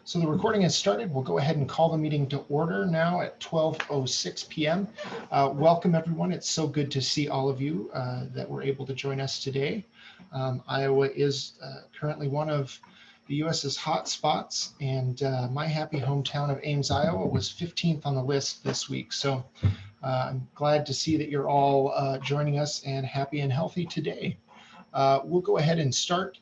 So the recording has started. We'll go ahead and call the meeting to order now at 12:06 p.m. Welcome, everyone. It's so good to see all of you that were able to join us today. Iowa is currently one of the U.S.'s hot spots, and my happy hometown of Ames, Iowa was 15th on the list this week. So I'm glad to see that you're all joining us and happy and healthy today. We'll go ahead and start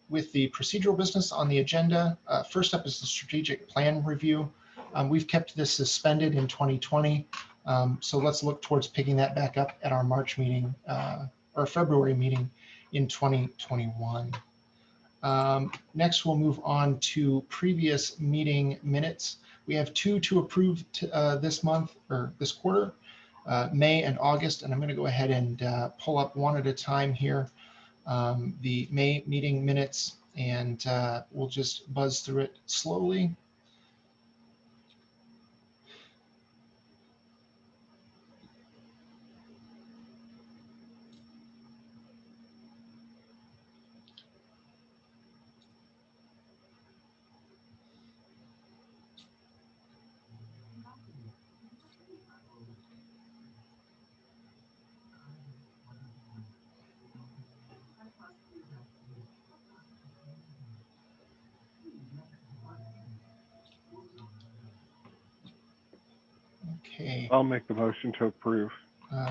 with the procedural business on the agenda. First up is the strategic plan review. We've kept this suspended in 2020, so let's look towards picking that back up at our March meeting or February meeting in 2021. Next, we'll move on to previous meeting minutes. We have two to approve this month or this quarter, May and August, and I'm going to go ahead and pull up one at a time here. The May meeting minutes, and we'll just buzz through it slowly. Okay. I'll make the motion to approve.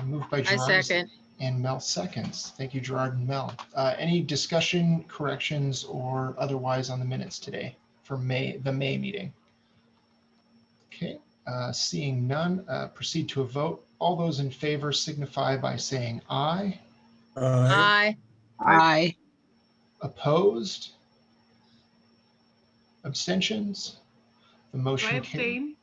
Moved by I Gerard second. and Mel seconds. Thank you, Gerard and Mel. Any discussion, corrections, or otherwise on the minutes today for the May meeting? Okay, seeing none, proceed to a vote. All those in favor signify by saying aye. Aye. Aye. Opposed? Abstentions? The Do I motion carries. abstain?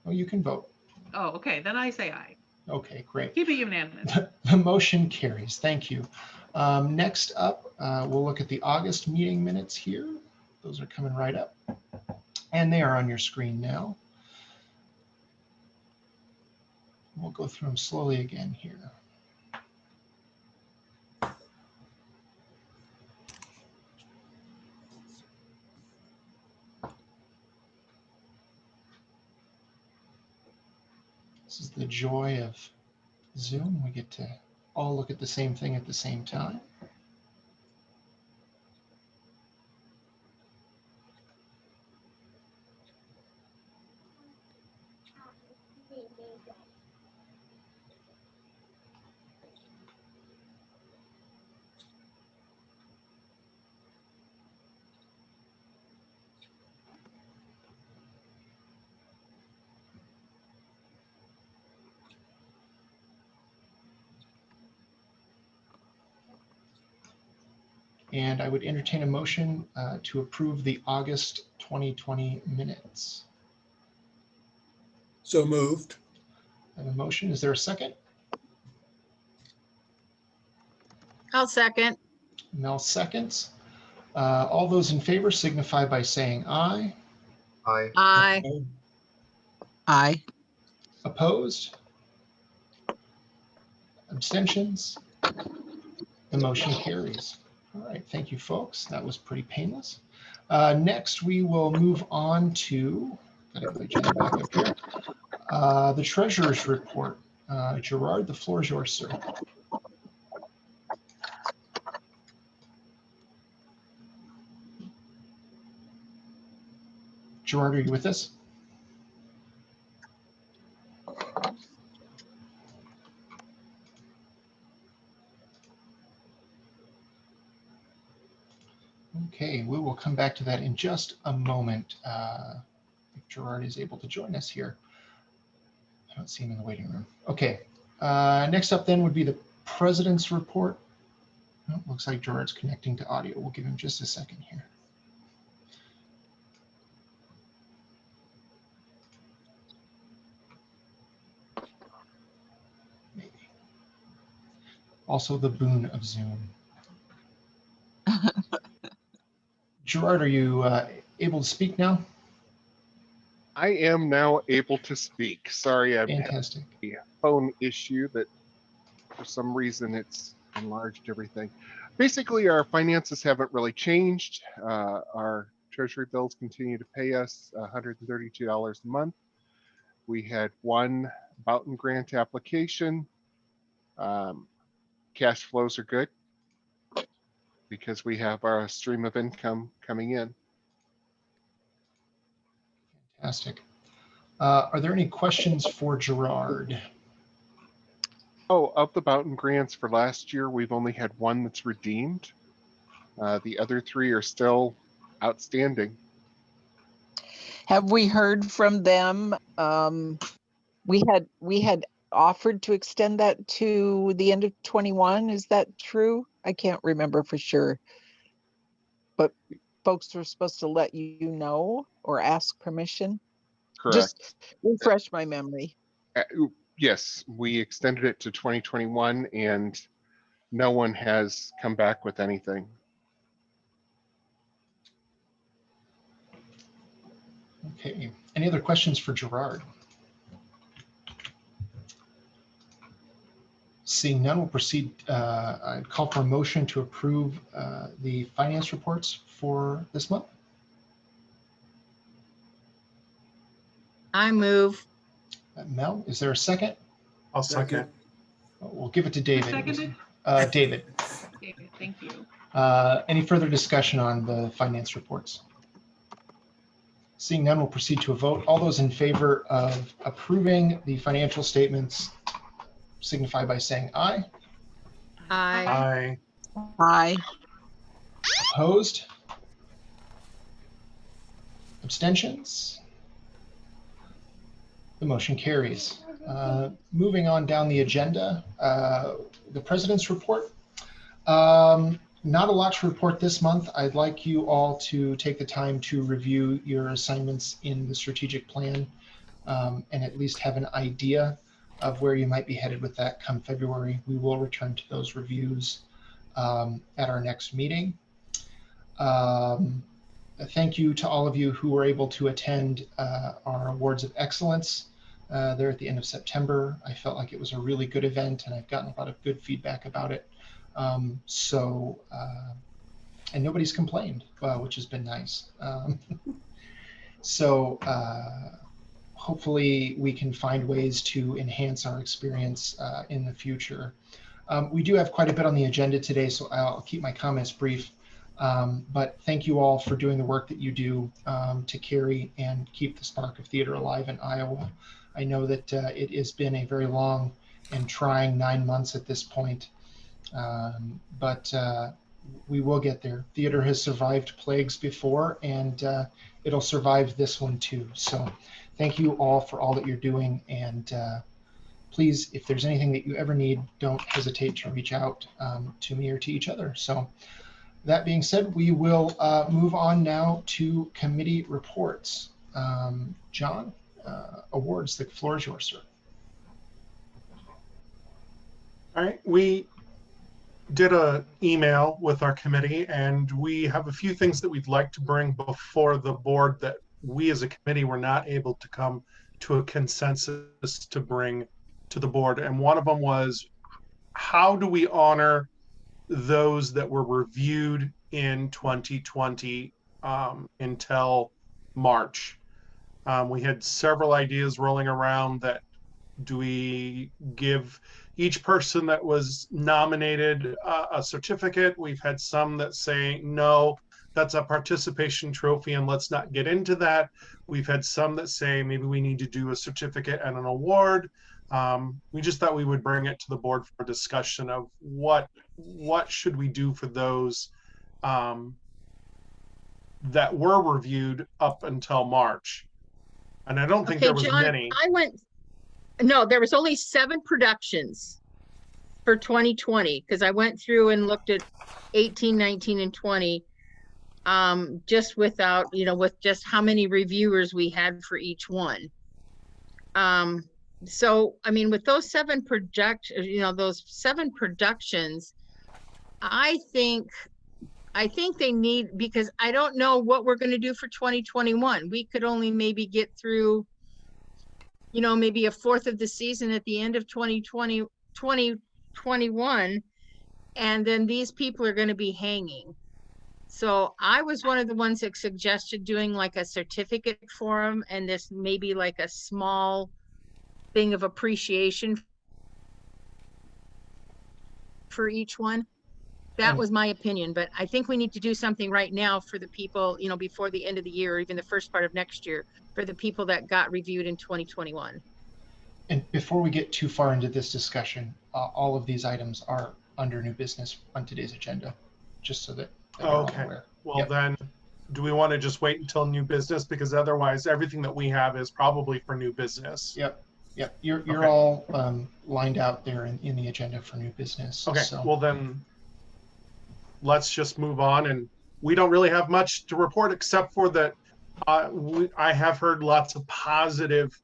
Oh, you can vote. Oh, okay, then I say aye. Okay, great. Keep it unanimous. The motion carries. Thank you. Next up, we'll look at the August meeting minutes here. Those are coming right up. And they are on your screen now. We'll go through them slowly again here. This is the joy of Zoom. We get to all look at the same thing at the same time. And I would entertain a motion to approve the August 2020 minutes. So moved. I have a motion. Is there a second? I'll second. Mel seconds. All those in favor signify by saying aye. Aye. Aye. Aye. Opposed? Abstentions? The motion carries. All right, thank you, folks. That was pretty painless. Next, we will move on to, gotta get the agenda back up here, the treasurer's report. Gerard, the floor is yours, sir. Gerard, are you with us? Okay, we will come back to that in just a moment. If Gerard is able to join us here. I don't see him in the waiting room. Okay, next up then would be the president's report. Oh, looks like Gerard's connecting to audio. We'll give him just a second here. Maybe. Also the boon of Zoom. Gerard, are you able to speak now? I am now able to speak. Sorry, I've had Fantastic. a phone issue that for some reason it's enlarged everything. Basically, our finances haven't really changed. Our Treasury bills continue to pay us $132 a month. We had one Boughton grant application. Cash flows are good because we have our stream of income coming in. Fantastic. Are there any questions for Gerard? Oh, of the Boughton grants for last year, we've only had one that's redeemed. The other three are still outstanding. Have we heard from them? We had offered to extend that to the end of 21. Is that true? I can't remember for sure. But folks were supposed to let you know or ask permission. Correct. Just refresh my memory. Yes, we extended it to 2021 and no one has come back with anything. Okay. Any other questions for Gerard? Seeing none, we'll proceed. I'd call for a motion to approve the finance reports for this month. I move. Mel, is there a second? I'll second. We'll give it to David. Seconded? David. David, thank you. Any further discussion on the finance reports? Seeing none, we'll proceed to a vote. All those in favor of approving the financial statements signify by saying aye. Aye. Aye. Aye. Opposed? Abstentions? The motion carries. Moving on down the agenda, the President's report. Not a lot to report this month. I'd like you all to take the time to review your assignments in the strategic plan and at least have an idea of where you might be headed with that come February. We will return to those reviews at our next meeting. Thank you to all of you who were able to attend our Awards of Excellence there at the end of September. I felt like it was a really good event and I've gotten a lot of good feedback about it. And nobody's complained, which has been nice. Hopefully we can find ways to enhance our experience in the future. We do have quite a bit on the agenda today, so I'll keep my comments brief. But thank you all for doing the work that you do to carry and keep the spark of theater alive in Iowa. I know that it has been a very long and trying 9 months at this point. But we will get there. Theater has survived plagues before, and it'll survive this one too. So thank you all for all that you're doing. And please, if there's anything that you ever need, don't hesitate to reach out to me or to each other. So that being said, we will move on now to committee reports. John, awards, the floor is yours, sir. All right, we did an email with our committee and we have a few things that we'd like to bring before the board that we as a committee were not able to come to a consensus to bring to the board. And one of them was, how do we honor those that were reviewed in 2020 until March? We had several ideas rolling around that, do we give each person that was nominated a certificate? We've had some that say, no, that's a participation trophy and let's not get into that. We've had some that say, maybe we need to do a certificate and an award. We just thought we would bring it to the board for discussion of what should we do for those that were reviewed up until March. And I don't think there was John, many. No, there was only 7 productions for 2020 because I went through and looked at 18, 19, and 20 just without, with just how many reviewers we had for each one. So, I mean, with those 7 productions, I think they need, because I don't know what we're going to do for 2021. We could only maybe get through, maybe a fourth of the season at the end of 2021. And then these people are going to be hanging. So I was one of the ones that suggested doing like a certificate for them, and this maybe like a small thing of appreciation for each one. That And- was my opinion, but I think we need to do something right now for the people, you know, before the end of the year, or even the first part of next year, for the people that got reviewed in 2021. And before we get too far into this discussion, all of these items are under new business on today's agenda, just so that we're all Okay. aware. Well, Yep. then, do we want to just wait until new business? Because otherwise, everything that we have is probably for new business. Yep. Yep. You're Okay. all lined out there in the agenda for new business. Okay, So well then, let's just move on. And we don't really have much to report except for that I have heard lots of positive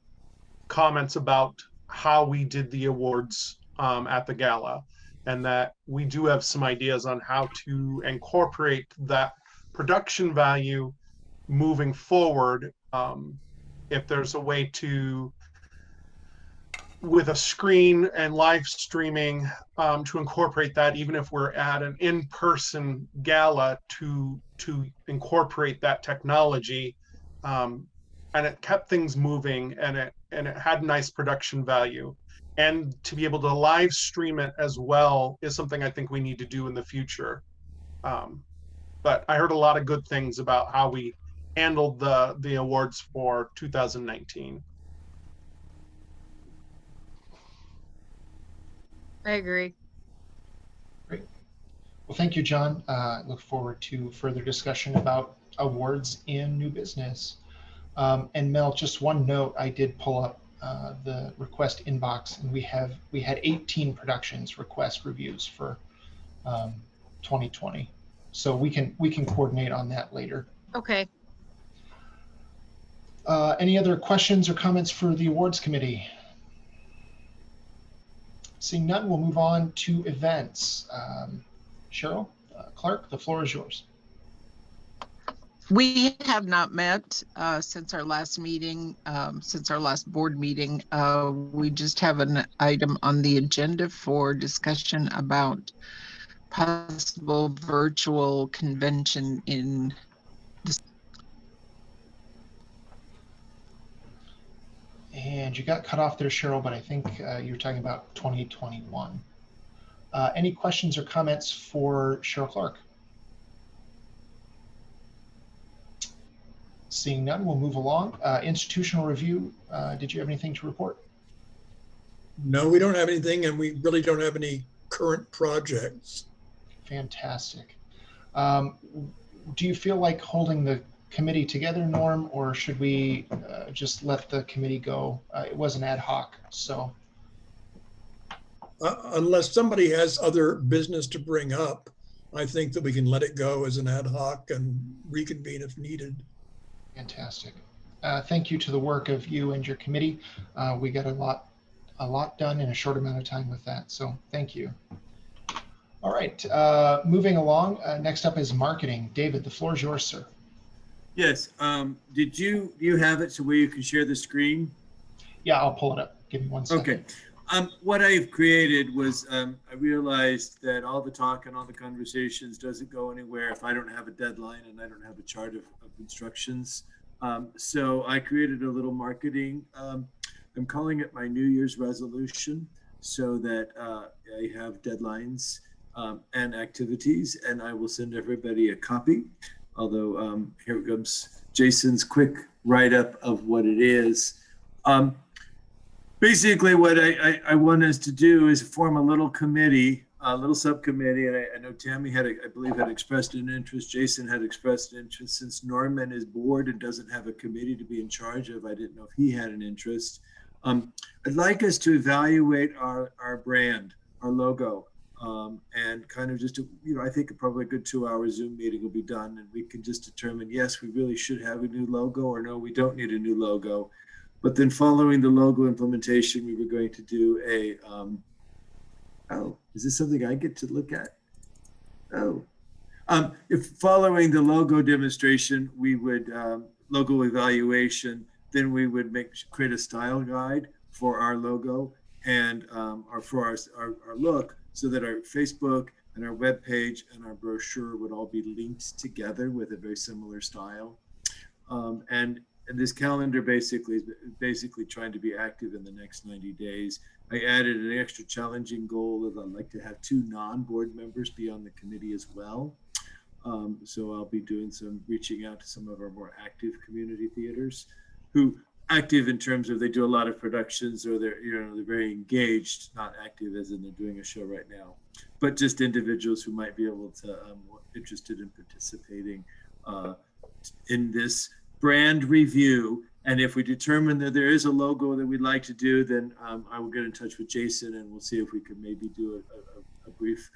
comments about how we did the awards at the gala, and that we do have some ideas on how to incorporate that production value moving forward. If there's a way to, with a screen and live streaming, to incorporate that, even if we're at an in-person gala, to incorporate that technology, and it kept things moving, and it had nice production value. And to be able to live stream it as well is something I think we need to do in the future. But I heard a lot of good things about how we handled the awards for 2019. I agree. well, thank you, John. Look forward to further discussion about awards in new business. And Mel, just one note, I did pull up the request inbox, and we had 18 productions request reviews for 2020. So we can coordinate on that later. Okay. Any other questions or comments for the awards committee? Seeing none, we'll move on to events. Cheryl, Clark, the floor is yours. We have not met since our last meeting, since our last board meeting. We just have an item on the agenda for discussion about possible virtual convention in this. And you got cut off there, Cheryl, but I think you were talking about 2021. Any questions or comments for Cheryl Clark? Seeing none, we'll move along. Institutional review, did you have anything to report? No, we don't have anything, and we really don't have any current projects. Fantastic. Do you feel like holding the committee together, Norm, or should we just let the committee go? It was an ad hoc, so. Unless somebody has other business to bring up, I think that we can let it go as an ad hoc and reconvene if needed. Fantastic. Thank you to the work of you and your committee. We got a lot done in a short amount of time with that, so thank you. All right, moving along. Next up is marketing. David, the floor is yours, sir. Yes. Do you have it so where you can share the screen? Yeah, I'll pull it up. Give me 1 second. Okay. What I've created was I realized that all the talk and all the conversations doesn't go anywhere if I don't have a deadline and I don't have a chart of instructions. So I created a little marketing. I'm calling it my New Year's resolution, so that I have deadlines and activities, and I will send everybody a copy. Although here comes Jason's quick write-up of what it is. Basically, what I want us to do is form a little committee, a little subcommittee. And I know Tammy I believe had expressed an interest. Jason had expressed an interest. Since Norman is bored and doesn't have a committee to be in charge of, I didn't know if he had an interest. I'd like us to evaluate our brand, our logo, and kind of just, I think probably a good 2-hour Zoom meeting will be done, and we can just determine, yes, we really should have a new logo, or no, we don't need a new logo. But then following the logo implementation, we were going to do a, oh, is this something I get to look at? Oh, if following the logo demonstration, we would, logo evaluation, then we would create a style guide for our logo and for our look, so that our Facebook and our webpage and our brochure would all be linked together with a very similar style. And this calendar basically is trying to be active in the next 90 days. I added an extra challenging goal of I'd like to have 2 non-board members be on the committee as well. So I'll be doing some reaching out to some of our more active community theaters who active in terms of they do a lot of productions or they're very engaged, not active as in they're doing a show right now, but just individuals who might be able to interested in participating in this brand review. And if we determine that there is a logo that we'd like to do, then I will get in touch with Jason and we'll see if we could maybe do a brief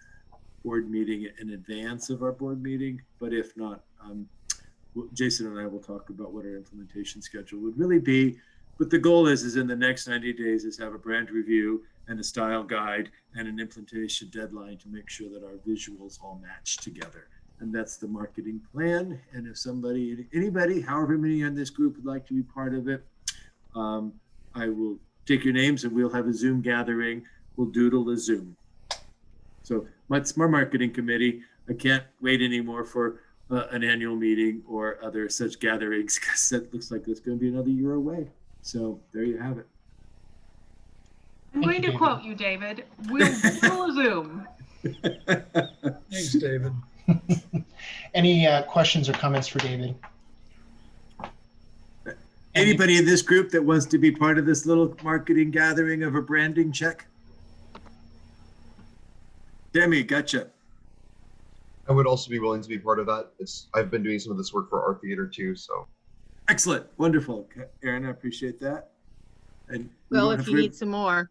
board meeting in advance of our board meeting. But if not, Jason and I will talk about what our implementation schedule would really be. But the goal is in the next 90 days is have a brand review and a style guide and an implementation deadline to make sure that our visuals all match together. And that's the marketing plan. And if anybody, however many in this group would like to be part of it, I will take your names and we'll have a Zoom gathering. We'll doodle a Zoom. So that's my marketing committee. I can't wait anymore for an annual meeting or other such gatherings because it looks like it's going to be another year away. So there you have it. I'm Thank going you, to David. quote you, David. We'll Zoom. Thanks, David. Any questions or comments for David? Anybody in this group that wants to be part of this little marketing gathering of a branding check? Demi, gotcha. I would also be willing to be part of that. I've been doing some of this work for our theater too, so. Excellent, wonderful. Aaron, I appreciate that. And Well, if you need some more.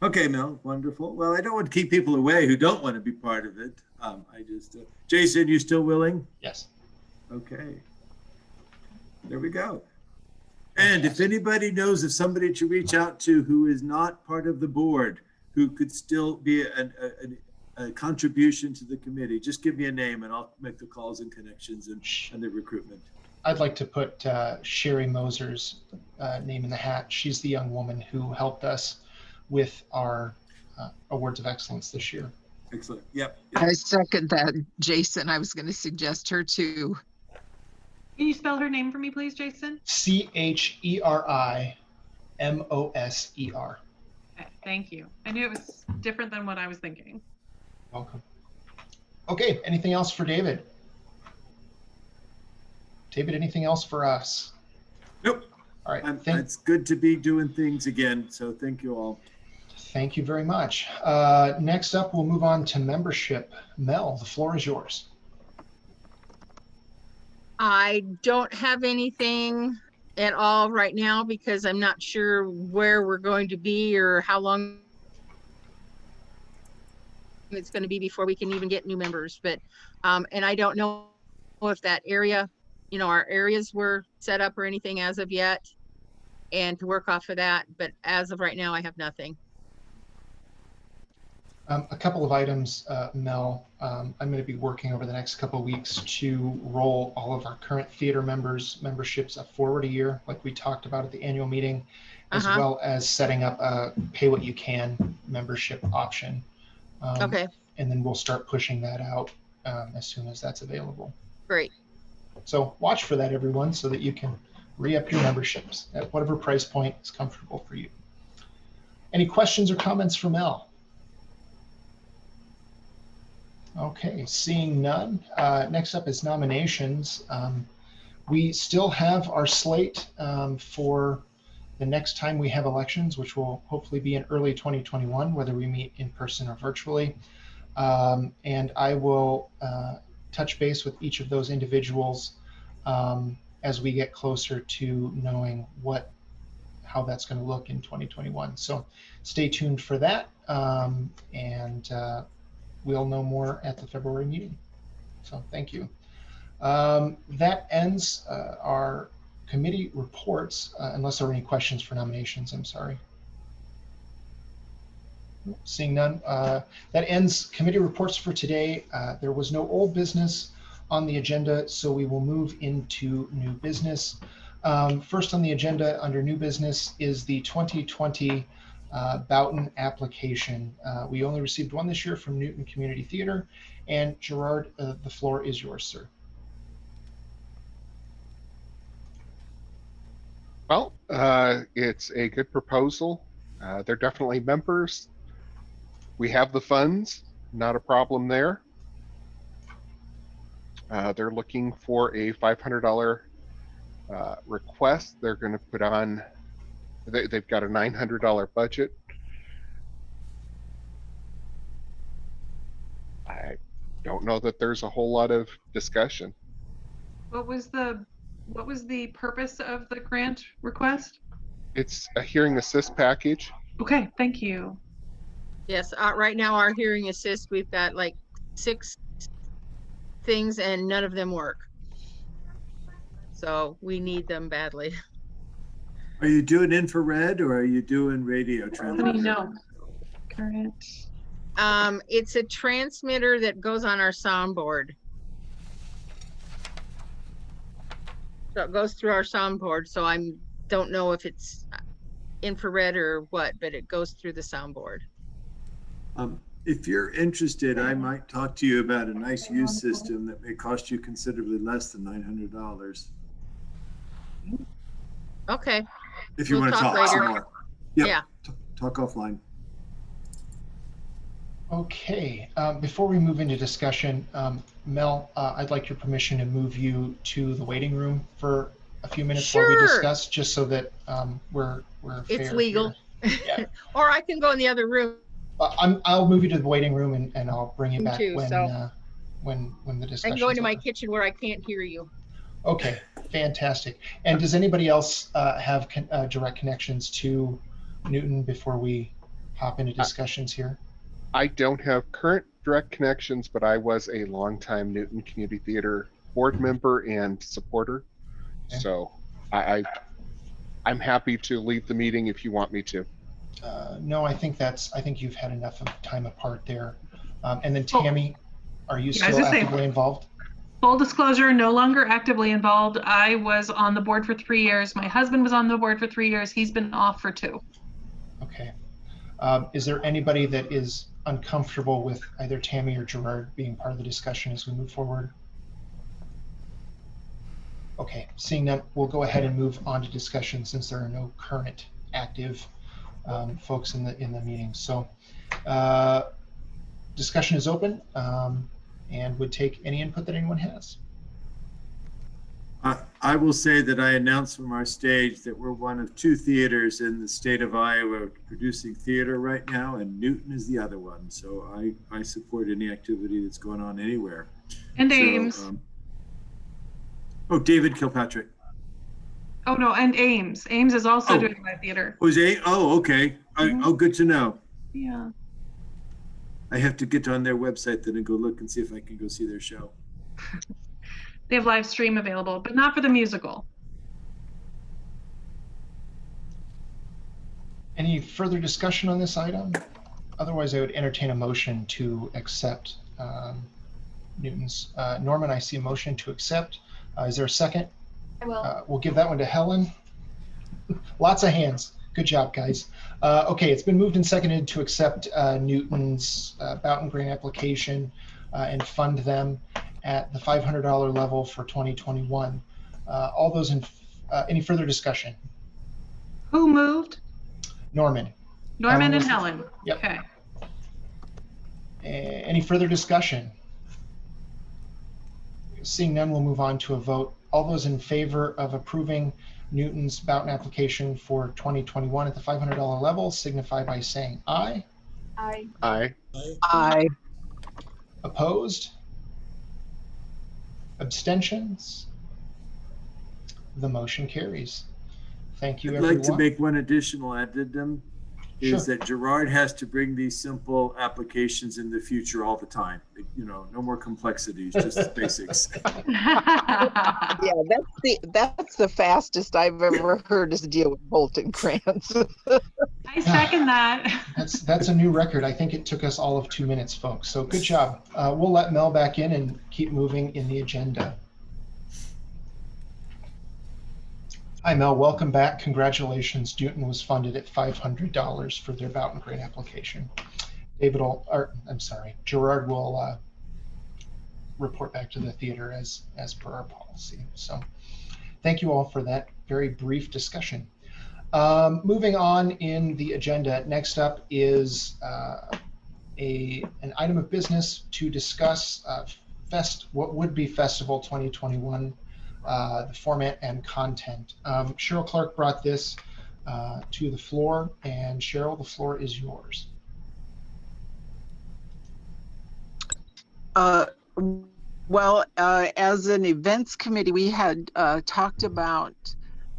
Okay, Mel, wonderful. Well, I don't want to keep people away who don't want to be part of it. Jason, you still willing? Yes. Okay. There we go. And if anybody knows of somebody to reach out to who is not part of the board, who could still be a contribution to the committee, just give me a name and I'll make the calls and connections and the recruitment. I'd like to put Sherry Moser's name in the hat. She's the young woman who helped us with our Awards of Excellence this year. Excellent. Yep. I second that, Jason. I was going to suggest her too. Can you spell her name for me, please, Jason? CHERIMOSER. Okay, thank you. I knew it was different than what I was thinking. Welcome. Okay, anything else for David? David, anything else for us? Nope. All right. It's good to be doing things again. So thank you all. Thank you very much. Next up, we'll move on to membership. Mel, the floor is yours. I don't have anything at all right now because I'm not sure where we're going to be or how long it's going to be before we can even get new members. But and I don't know if that area, our areas were set up or anything as of yet, and to work off of that. But as of right now, I have nothing. A couple of items, Mel. I'm going to be working over the next couple of weeks to roll all of our current theater memberships up forward a year, like we talked about at the annual meeting, as well as setting up a pay what you can membership option. Okay. And then we'll start pushing that out as soon as that's available. Great. So watch for that, everyone, so that you can re-up your memberships at whatever price point is comfortable for you. Any questions or comments for Mel? Okay, seeing none. Next up is nominations. We still have our slate for the next time we have elections, which will hopefully be in early 2021, whether we meet in person or virtually. And I will touch base with each of those individuals as we get closer to knowing how that's going to look in 2021. So stay tuned for that. We'll know more at the February meeting. So thank you. That ends our committee reports, unless there are any questions for nominations, I'm sorry. Seeing none, that ends committee reports for today. There was no old business on the agenda, so we will move into new business. First on the agenda under new business is the 2020 Boughton application. We only received one this year from Newton Community Theater. And Gerard, the floor is yours, sir. Well, it's a good proposal. They're definitely members. We have the funds, not a problem there. They're looking for a $500 request. They're going to put on, they've got a $900 budget. I don't know that there's a whole lot of discussion. What was the purpose of the grant request? It's a hearing assist package. Okay, thank you. Yes, right now our hearing assist, we've got like 6 things and none of them work. So we need them badly. Are you doing infrared or are you doing radio Let me transmission? know. Current. It's a transmitter that goes on our soundboard. So it goes through our soundboard. So don't know if it's infrared or what, but it goes through the soundboard. If you're interested, I might talk to you about a nice used system that may cost you considerably less than $900. Okay. If you We'll want to talk talk some later. more. Yep. Yeah. Talk offline. Okay, before we move into discussion, Mel, I'd like your permission to move you to the waiting room for a few minutes while we Sure. discuss, just so that we're fair. It's legal. Yeah. Or I can go in the other room. I'll move you to the waiting room and I'll bring you Me back too, when so- when the I discussion. can go into my kitchen where I can't hear you. Okay, fantastic. And does anybody else have direct connections to Newton before we hop into discussions here? I don't have current direct connections, but I was a longtime Newton Community Theater board member and supporter. Okay. So I'm happy to leave the meeting if you want me to. No, I think you've had enough of time apart there. And then Oh. Tammy, are you Yeah, I was still gonna say- actively involved? Full disclosure, no longer actively involved. I was on the board for 3 years. My husband was on the board for 3 years. He's been off for 2. Okay. Is there anybody that is uncomfortable with either Tammy or Gerard being part of the discussion as we move forward? Okay, seeing that, we'll go ahead and move on to discussion since there are no current active folks in the meeting. So discussion is open and would take any input that anyone has. I will say that I announced from our stage that we're one of 2 theaters in the state of Iowa producing theater right now, and Newton is the other one. So I support any activity that's going on anywhere. And So, Ames. David Kilpatrick. Oh, no, and Ames. Ames is also Oh. doing live theater. Jose? Oh, okay. Mhm. Oh, good to know. Yeah. I have to get on their website then and go look and see if I can go see their show. They have live stream available, but not for the musical. Any further discussion on this item? Otherwise, I would entertain a motion to accept Newton's. Norman, I see a motion to accept. Is there a second? I will. We'll give that one to Helen. Lots of hands. Good job, guys. Okay, it's been moved and seconded to accept Newton's Boughton grant application and fund them at the $500 level for 2021. All those in, any further discussion? Who moved? Norman, Norman and Helen. Helen. Yep. Okay. Any further discussion? Seeing none, we'll move on to a vote. All those in favor of approving Newton's Boughton application for 2021 at the $500 level signify by saying aye. Aye. Aye. Aye. Opposed? Abstentions? The motion carries. Thank you, I'd everyone. like to make one additional addendum, is Sure. that Gerard has to bring these simple applications in the future all the time. You know, no more complexities, just basics. Yeah, that's the fastest I've ever heard us deal with Bolton grants. I second that. That's a new record. I think it took us all of 2 minutes, folks. So good job. We'll let Mel back in and keep moving in the agenda. Hi, Mel. Welcome back. Congratulations. Newton was funded at $500 for their Boughton grant application. Gerard will report back to the theater as per our policy. So thank you all for that very brief discussion. Moving on in the agenda, next up is an item of business to discuss what would be Festival 2021, the format and content. Cheryl Clark brought this to the floor, and Cheryl, the floor is yours. Well, as an events committee, we had talked about,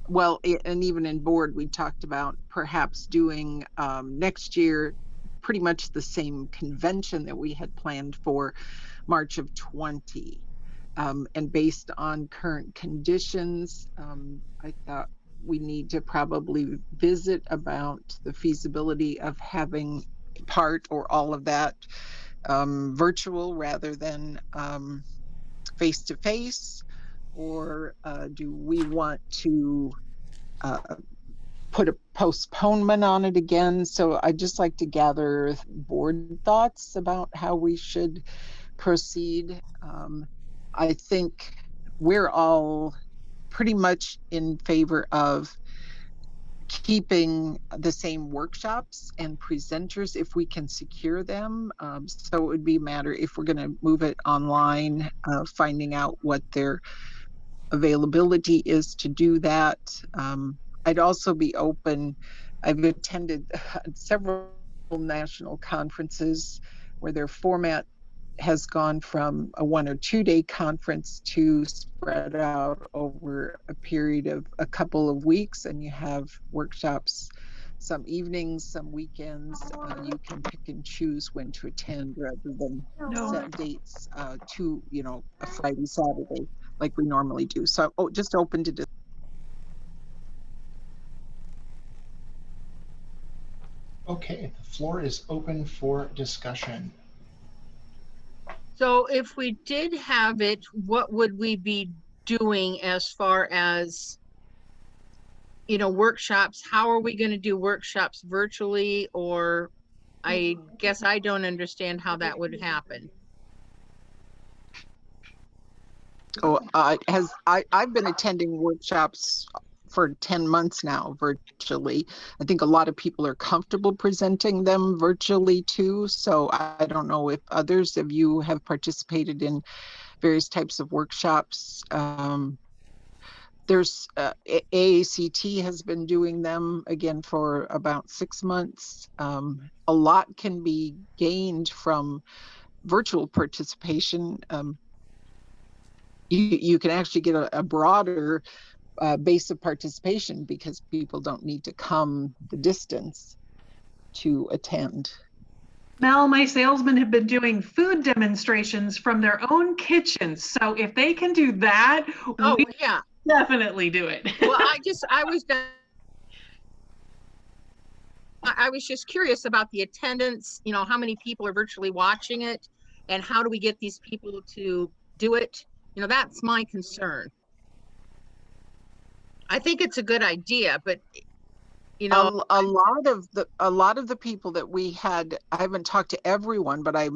and even in board, we talked about perhaps doing next year pretty much the same convention that we had planned for March of 20. And based on current conditions, I thought we need to probably visit about the feasibility of having part or all of that virtual rather than face to face, or do we want to put a postponement on it again? So I'd just like to gather board thoughts about how we should proceed. I think we're all pretty much in favor of keeping the same workshops and presenters if we can secure them. So it would be a matter, if we're going to move it online, finding out what their availability is to do that. I'd also be open. I've attended several national conferences where their format has gone from a 1 or 2 day conference to spread out over a period of a couple of weeks, and you have workshops some evenings, some weekends. You can pick and choose when to attend rather than set dates to, a Friday, Saturday, like we normally do. So just open to Okay, the floor is open for discussion. So if we did have it, what would we be doing as far as, workshops? How are we going to do workshops virtually? Or I guess I don't understand how that would happen. I've been attending workshops for 10 months now virtually. I think a lot of people are comfortable presenting them virtually too. So I don't know if others of you have participated in various types of workshops. There's AACT has been doing them again for about 6 months. A lot can be gained from virtual participation. You can actually get a broader base of participation because people don't need to come the distance to attend. Mel, my salesmen have been doing food demonstrations from their own kitchens. So if they can do that, we yeah, definitely do it. Well, I was just curious about the attendance, how many people are virtually watching it, and how do we get these people to do it? That's my concern. I think it's a good idea, but a lot of the people that we had, I haven't talked to everyone, but I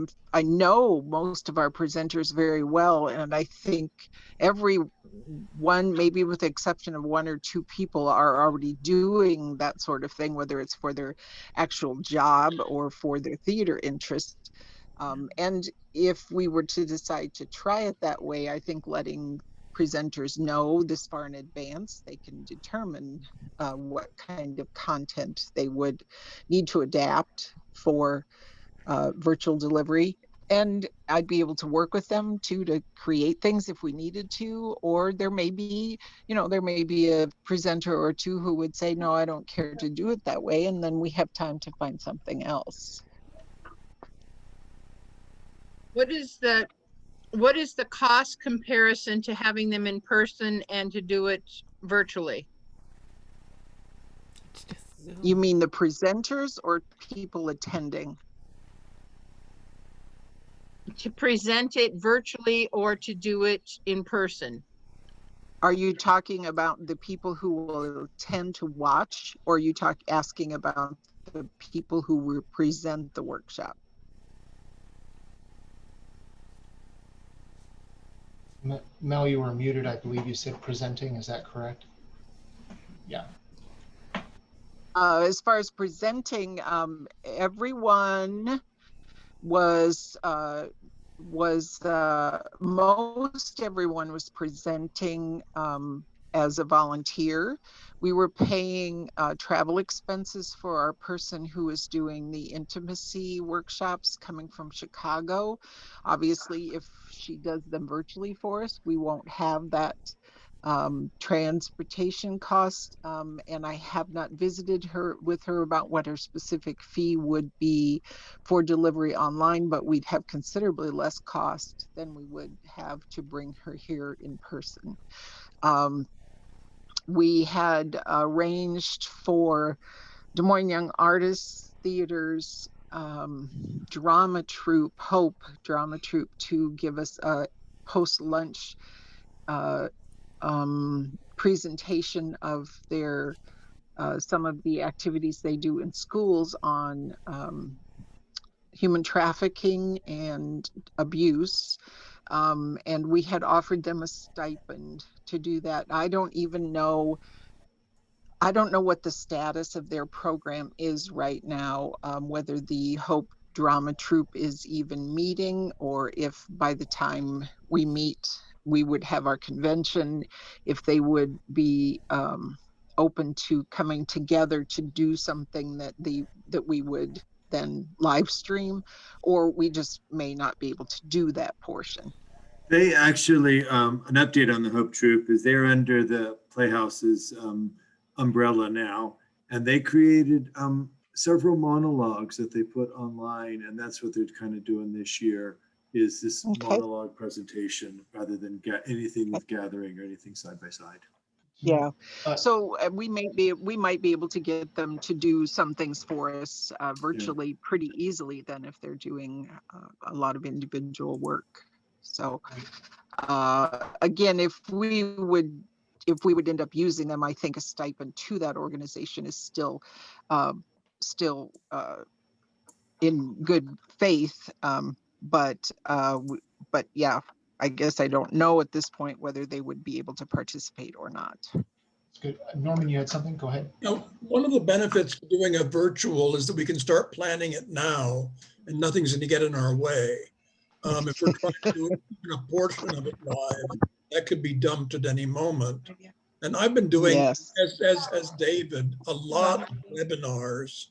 know most of our presenters very well, and I think everyone, maybe with the exception of 1 or 2 people, are already doing that sort of thing, whether it's for their actual job or for their theater interest. And if we were to decide to try it that way, I think letting presenters know this far in advance, they can determine what kind of content they would need to adapt for virtual delivery. And I'd be able to work with them to create things if we needed to, or there may be a presenter or 2 who would say, no, I don't care to do it that way. And then we have time to find something else. What is the cost comparison to having them in person and to do it virtually? You mean the presenters or people attending? To present it virtually or to do it in person? Are you talking about the people who will tend to watch, or are you asking about the people who will present the workshop? Mel, you were muted. I believe you said presenting. Is that correct? Yeah. As far as presenting, everyone was most everyone was presenting as a volunteer. We were paying travel expenses for our person who was doing the intimacy workshops coming from Chicago. Obviously, if she does them virtually for us, we won't have that transportation cost, and I have not visited her with her about what her specific fee would be for delivery online, but we'd have considerably less cost than we would have to bring her here in person. We had arranged for Des Moines Young Artists Theater's drama troupe, Hope Drama Troupe, to give us a post-lunch presentation of their some of the activities they do in schools on human trafficking and abuse. And we had offered them a stipend to do that. I don't know what the status of their program is right now, whether the Hope Drama Troupe is even meeting, or if by the time we meet, we would have our convention, if they would be open to coming together to do something that we would then live stream, or we just may not be able to do that portion. They actually, an update on the Hope Troop is they're under the Playhouse's umbrella now, and they created several monologues that they put online, and that's what they're kind of doing this year, is this monologue presentation rather than anything with gathering or anything side by side. Yeah, so we might be able to get them to do some things for us virtually pretty easily then, if they're doing a lot of individual work. So again, if we would end up using them, I think a stipend to that organization is still in good faith. But yeah, I guess I don't know at this point whether they would be able to participate or not. That's good. Norman, you had something? Go ahead. Now, one of the benefits of doing a virtual is that we can start planning it now and nothing's going to get in our way. If we're trying to do a portion of it live, that could be dumped at any moment. And I've been doing, as David, a lot of webinars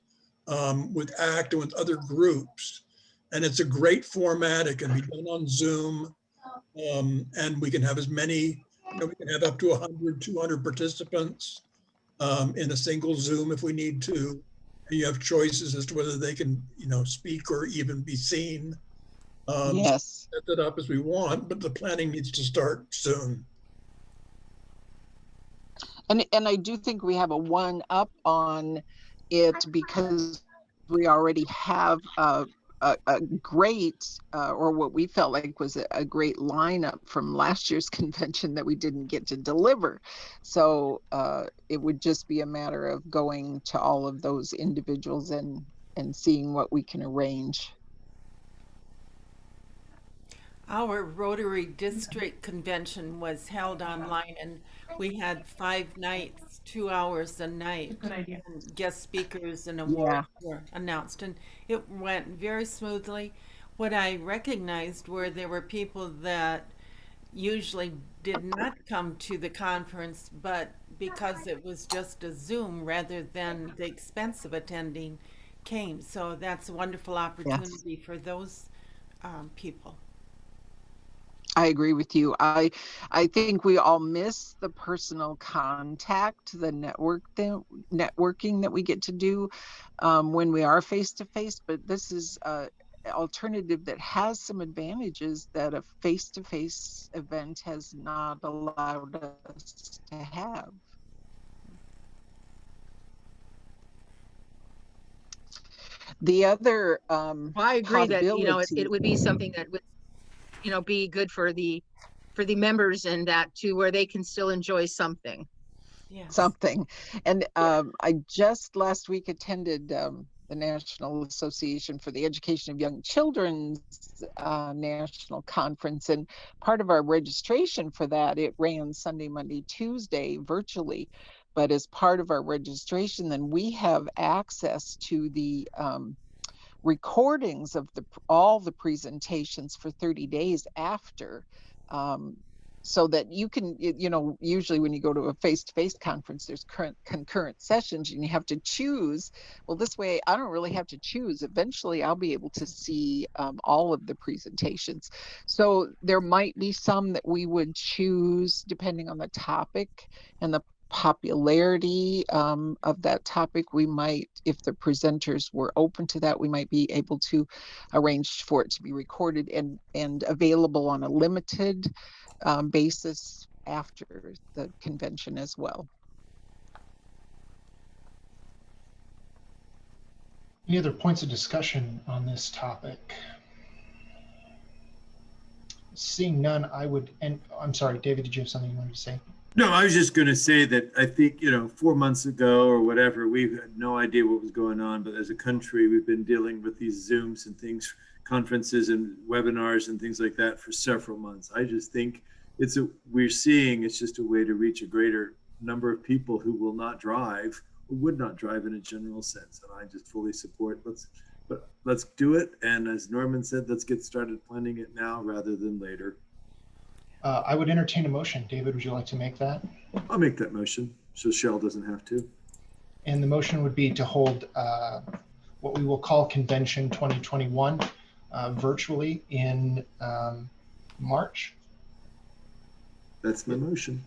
with ACT and with other groups. And it's a great format. It can be done on Zoom. And we can have as many, we can have up to 100, 200 participants in a single Zoom if we need to. And you have choices as to whether they can, speak or even be seen. Yes. Set it up as we want, but the planning needs to start soon. And I do think we have a one up on it because we already have a great, or what we felt like was a great lineup from last year's convention that we didn't get to deliver. So it would just be a matter of going to all of those individuals and seeing what we can arrange. Our Rotary District Convention was held online, and we had 5 nights, 2 hours a night. Good idea. And guest speakers and awards were announced, and it went very smoothly. What I recognized were there were people that usually did not come to the conference, but because it was just a Zoom rather than the expense of attending, came. So that's a wonderful opportunity for those people. I agree with you. I think we all miss the personal contact, the networking that we get to do when we are face to face. But this is an alternative that has some advantages that a face to face event has not allowed us to have. The other I agree that, possibility, it would be something that would, be good for the for the members and that too, where they can still enjoy something. Yes. Something. And I just last week attended the National Association for the Education of Young Children's national conference, and part of our registration for that, it ran Sunday, Monday, Tuesday virtually, but as part of our registration, then we have access to the recordings of all the presentations for 30 days after, so that you can, usually when you go to a face-to-face conference, there's concurrent sessions and you have to choose. Well, this way I don't really have to choose. Eventually I'll be able to see all of the presentations. So there might be some that we would choose depending on the topic and the popularity of that topic. We might, if the presenters were open to that, we might be able to arrange for it to be recorded and available on a limited basis after the convention as well. Any other points of discussion on this topic? Seeing none, I'm sorry, David, did you have something you wanted to say? No, I was just going to say that I think, 4 months ago or whatever, we've had no idea what was going on, but as a country, we've been dealing with these Zooms and things, conferences and webinars and things like that for several months. I just think we're seeing it's just a way to reach a greater number of people who will not drive, or would not drive in a general sense. And I just fully support, let's do it. And as Norman said, let's get started planning it now rather than later. I would entertain a motion. David, would you like to make that? I'll make that motion so Shell doesn't have to. And the motion would be to hold what we will call Convention 2021 virtually in March. That's my motion.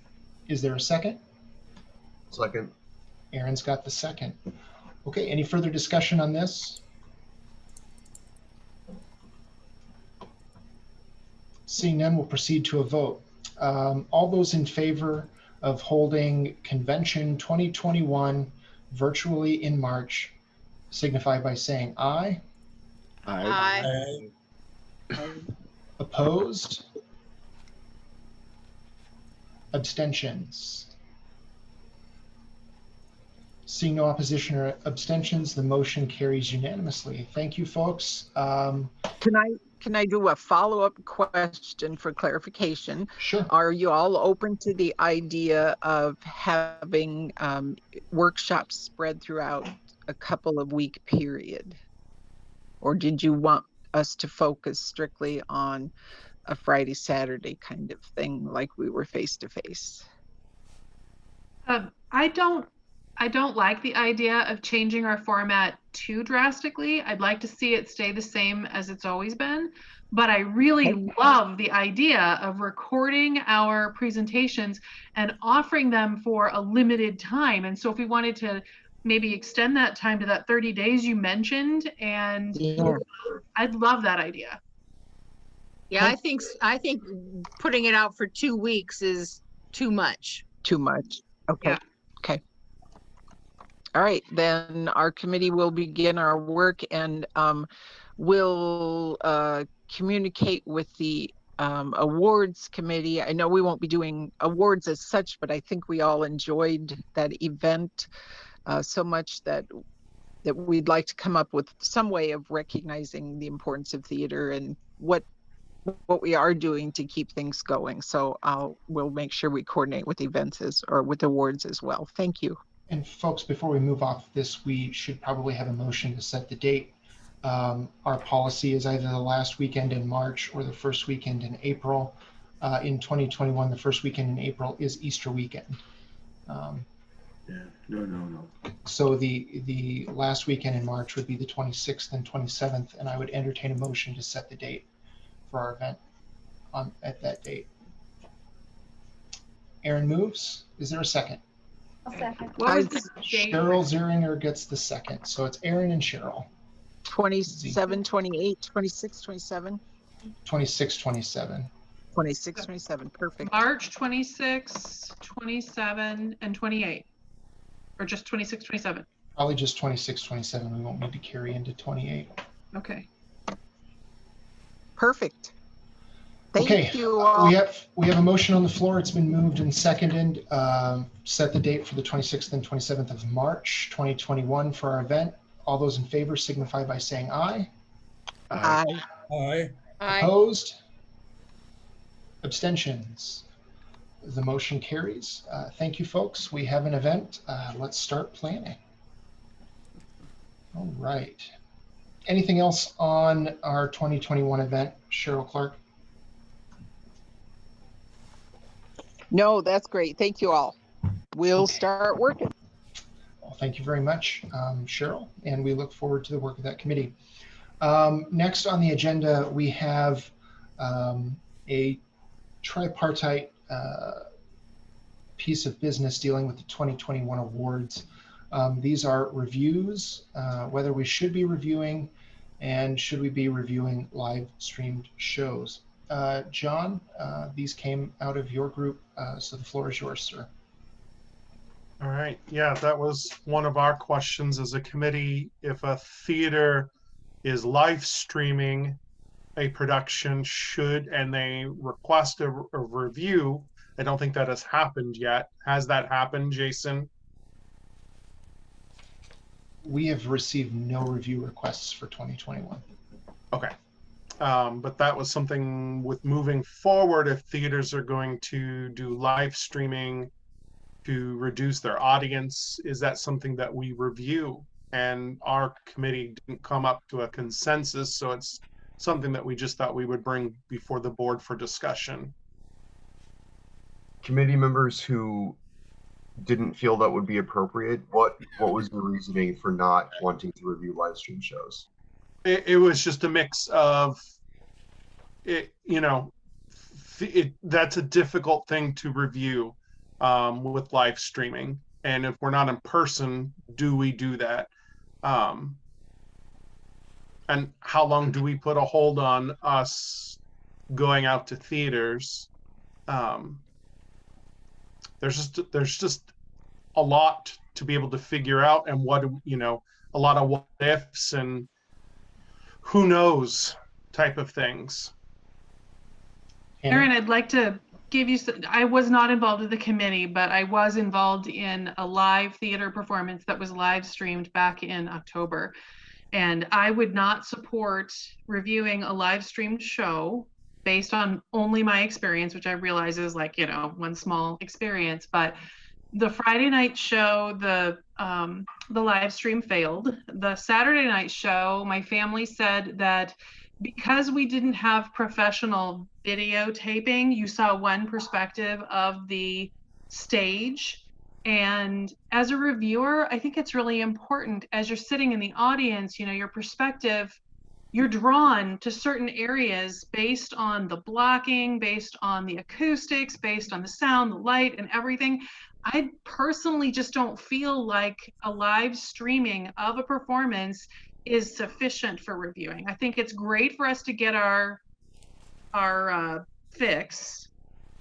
Is there a second? Second. Aaron's got the second. Okay, any further discussion on this? Seeing none, we'll proceed to a vote. All those in favor of holding Convention 2021 virtually in March signify by saying aye. Aye. Opposed? Abstentions? Seeing no opposition or abstentions, the motion carries unanimously. Thank you, folks. Can I do a follow-up question for clarification? Sure. Are you all open to the idea of having workshops spread throughout a couple of week period? Or did you want us to focus strictly on a Friday, Saturday kind of thing like we were face to face? I don't like the idea of changing our format too drastically. I'd like to see it stay the same as it's always been, but I really love the idea of recording our presentations and offering them for a limited time. And so if we wanted to maybe extend that time to that 30 days you mentioned, and I'd love that idea. Yeah, I think putting it out for 2 weeks is too much. Too much. Okay. Yeah. Okay. All right, then our committee will begin our work and we'll communicate with the awards committee. I know we won't be doing awards as such, but I think we all enjoyed that event so much that we'd like to come up with some way of recognizing the importance of theater and what we are doing to keep things going. So we'll make sure we coordinate with events or with awards as well. Thank you. And folks, before we move off this, we should probably have a motion to set the date. Our policy is either the last weekend in March or the first weekend in April. In 2021, the first weekend in April is Easter weekend. No. So the last weekend in March would be the 26th and 27th, and I would entertain a motion to set the date for our event at that date. Aaron moves. Is there a second? I'll second. What was the date? Cheryl Zeringer gets the second. So it's Aaron and Cheryl. 27, 28, 26, 27, 26, 27. 26, 27. Perfect. March 26, 27, and 28. Or just 26, 27. Probably just 26, 27. We won't need to carry into 28. Okay. Perfect. Okay, Thank you all. we have a motion on the floor. It's been moved and seconded. Set the date for the 26th and 27th of March, 2021 for our event. All those in favor signify by saying aye. Aye. Aye. Opposed? Abstentions? The motion carries. Thank you, folks. We have an event. Let's start planning. All right. Anything else on our 2021 event, Cheryl Clark? No, that's great. Thank you all. We'll Okay. start working. Well, thank you very much, Cheryl, and we look forward to the work of that committee. Next on the agenda, we have a tripartite piece of business dealing with the 2021 awards. These are reviews, whether we should be reviewing and should we be reviewing live streamed shows. John, these came out of your group, so the floor is yours, sir. All right. Yeah, that was one of our questions as a committee. If a theater is live streaming a production, and they request a review, I don't think that has happened yet. Has that happened, Jason? We have received no review requests for 2021. Okay. But that was something with moving forward, if theaters are going to do live streaming to reduce their audience, is that something that we review? And our committee didn't come up to a consensus, so it's something that we just thought we would bring before the board for discussion. Committee members who didn't feel that would be appropriate, what was the reasoning for not wanting to review live stream shows? It was just a mix of it, that's a difficult thing to review with live streaming. And if we're not in person, do we do that? And how long do we put a hold on us going out to theaters? There's just a lot to be able to figure out, and a lot of what ifs and who knows type of things. Aaron, I'd like to give you I was not involved with the committee, but I was involved in a live theater performance that was live streamed back in October. And I would not support reviewing a live streamed show based on only my experience, which I realize is like, one small experience. But the Friday night show, the live stream failed. The Saturday night show, my family said that because we didn't have professional videotaping, you saw one perspective of the stage. And as a reviewer, I think it's really important as you're sitting in the audience, your perspective, you're drawn to certain areas based on the blocking, based on the acoustics, based on the sound, the light, and everything. I personally just don't feel like a live streaming of a performance is sufficient for reviewing. I think it's great for us to get our fix.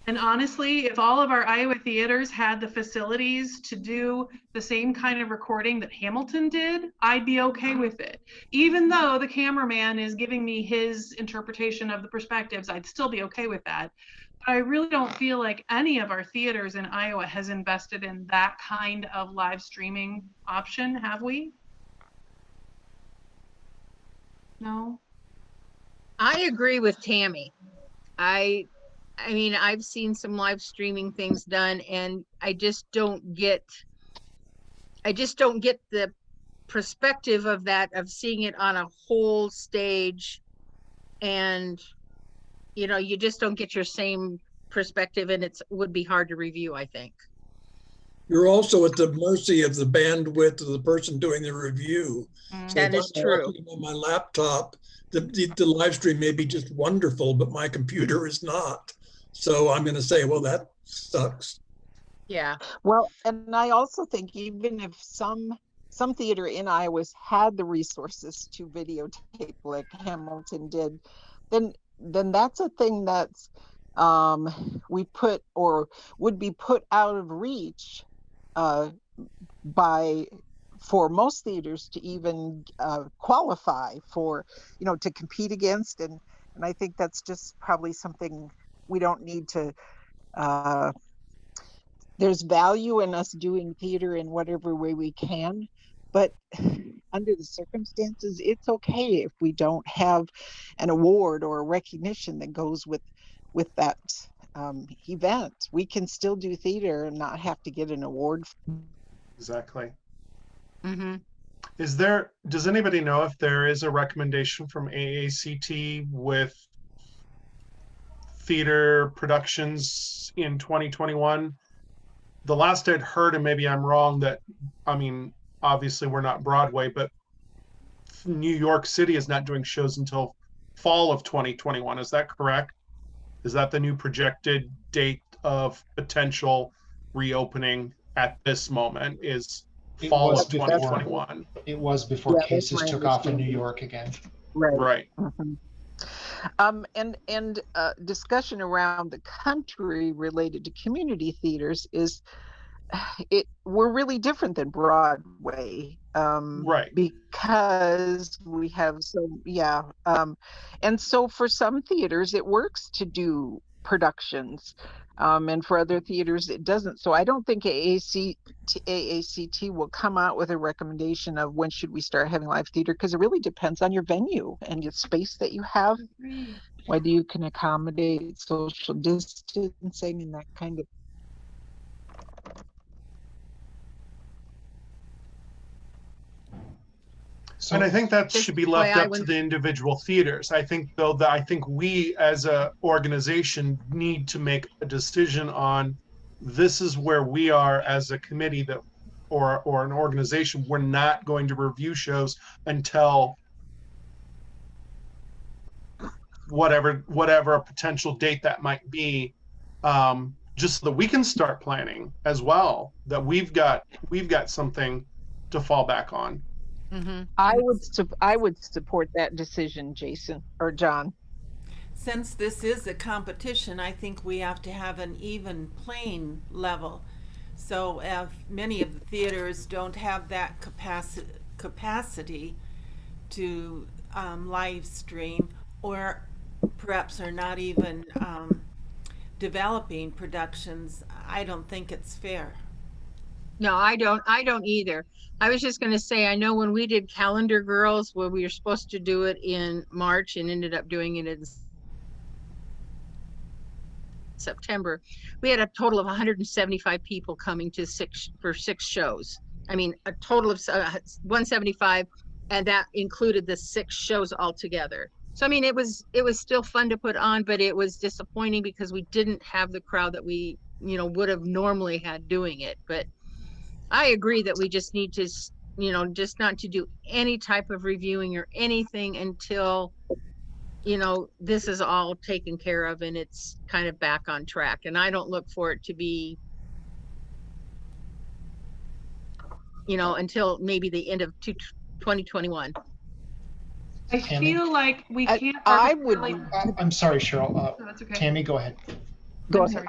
And honestly, if all of our Iowa theaters had the facilities to do the same kind of recording that Hamilton did, I'd be okay with it. Even though the cameraman is giving me his interpretation of the perspectives, I'd still be okay with that. But I really don't feel like any of our theaters in Iowa has invested in that kind of live streaming option, have we? No? I agree with Tammy. I mean, I've seen some live streaming things done, and I just don't get the perspective of that, of seeing it on a whole stage, and you just don't get your same perspective, and would be hard to review, I think. You're also at the mercy of the bandwidth of the person doing the review. So That is true. On my laptop, the live stream may be just wonderful, but my computer is not. So I'm going to say, well, that sucks. Yeah. Well, and I also think even if some theater in Iowa had the resources to videotape like Hamilton did, then that's a thing that's we put or would be put out of reach for most theaters to even qualify for, to compete against. And I think that's just probably something we don't need to, uh, there's value in us doing theater in whatever way we can, but under the circumstances, it's okay if we don't have an award or a recognition that goes with that event. We can still do theater and not have to get an award. Exactly. Mm-hmm. Does anybody know if there is a recommendation from AACT with theater productions in 2021? The last I'd heard, and maybe I'm wrong, that, I mean, obviously we're not Broadway, but New York City is not doing shows until fall of 2021. Is that correct? Is that the new projected date of potential reopening at this moment, is It fall was of before. 2021? It was before Yeah, that's cases my took off in New understanding. York again. Right. Right. Mhm. And discussion around the country related to community theaters is we're really different than Broadway, Right. because we have and so for some theaters it works to do productions, and for other theaters it doesn't. So I don't think AACT will come out with a recommendation of when should we start having live theater, because it really depends on your venue and your space that you have, whether you can accommodate social distancing and that kind of. So And I think that This should be left FYI, up to the individual theaters. I think, though, that I think we as a organization need to make a decision on, this is where we are as a committee, that or an organization. We're not going to review shows until whatever a potential date that might be, just so that we can start planning as well, that we've got something to fall back on. mm-hmm. I would support that decision, Jason or John. Since this is a competition, I think we have to have an even playing level. So if many of the theaters don't have that capacity to live stream, or perhaps are not even developing productions, I don't think it's fair. No, I don't either. I was just gonna say, I know when we did Calendar Girls, where we were supposed to do it in March and ended up doing it in September, we had a total of 175 people coming to for 6 shows. I mean, a total of 175, and that included the 6 shows altogether. So I mean, it was still fun to put on, but it was disappointing because we didn't have the crowd that we, would have normally had doing it. But I agree that we just need to, just not to do any type of reviewing or anything until, this is all taken care of and it's kind of back on track. And I don't look for it to be, until maybe the end of 2021. I Tammy? feel like we can't. I would. I'm sorry, Cheryl. No, that's okay. Tammy, go ahead. Go I'm ahead. sorry.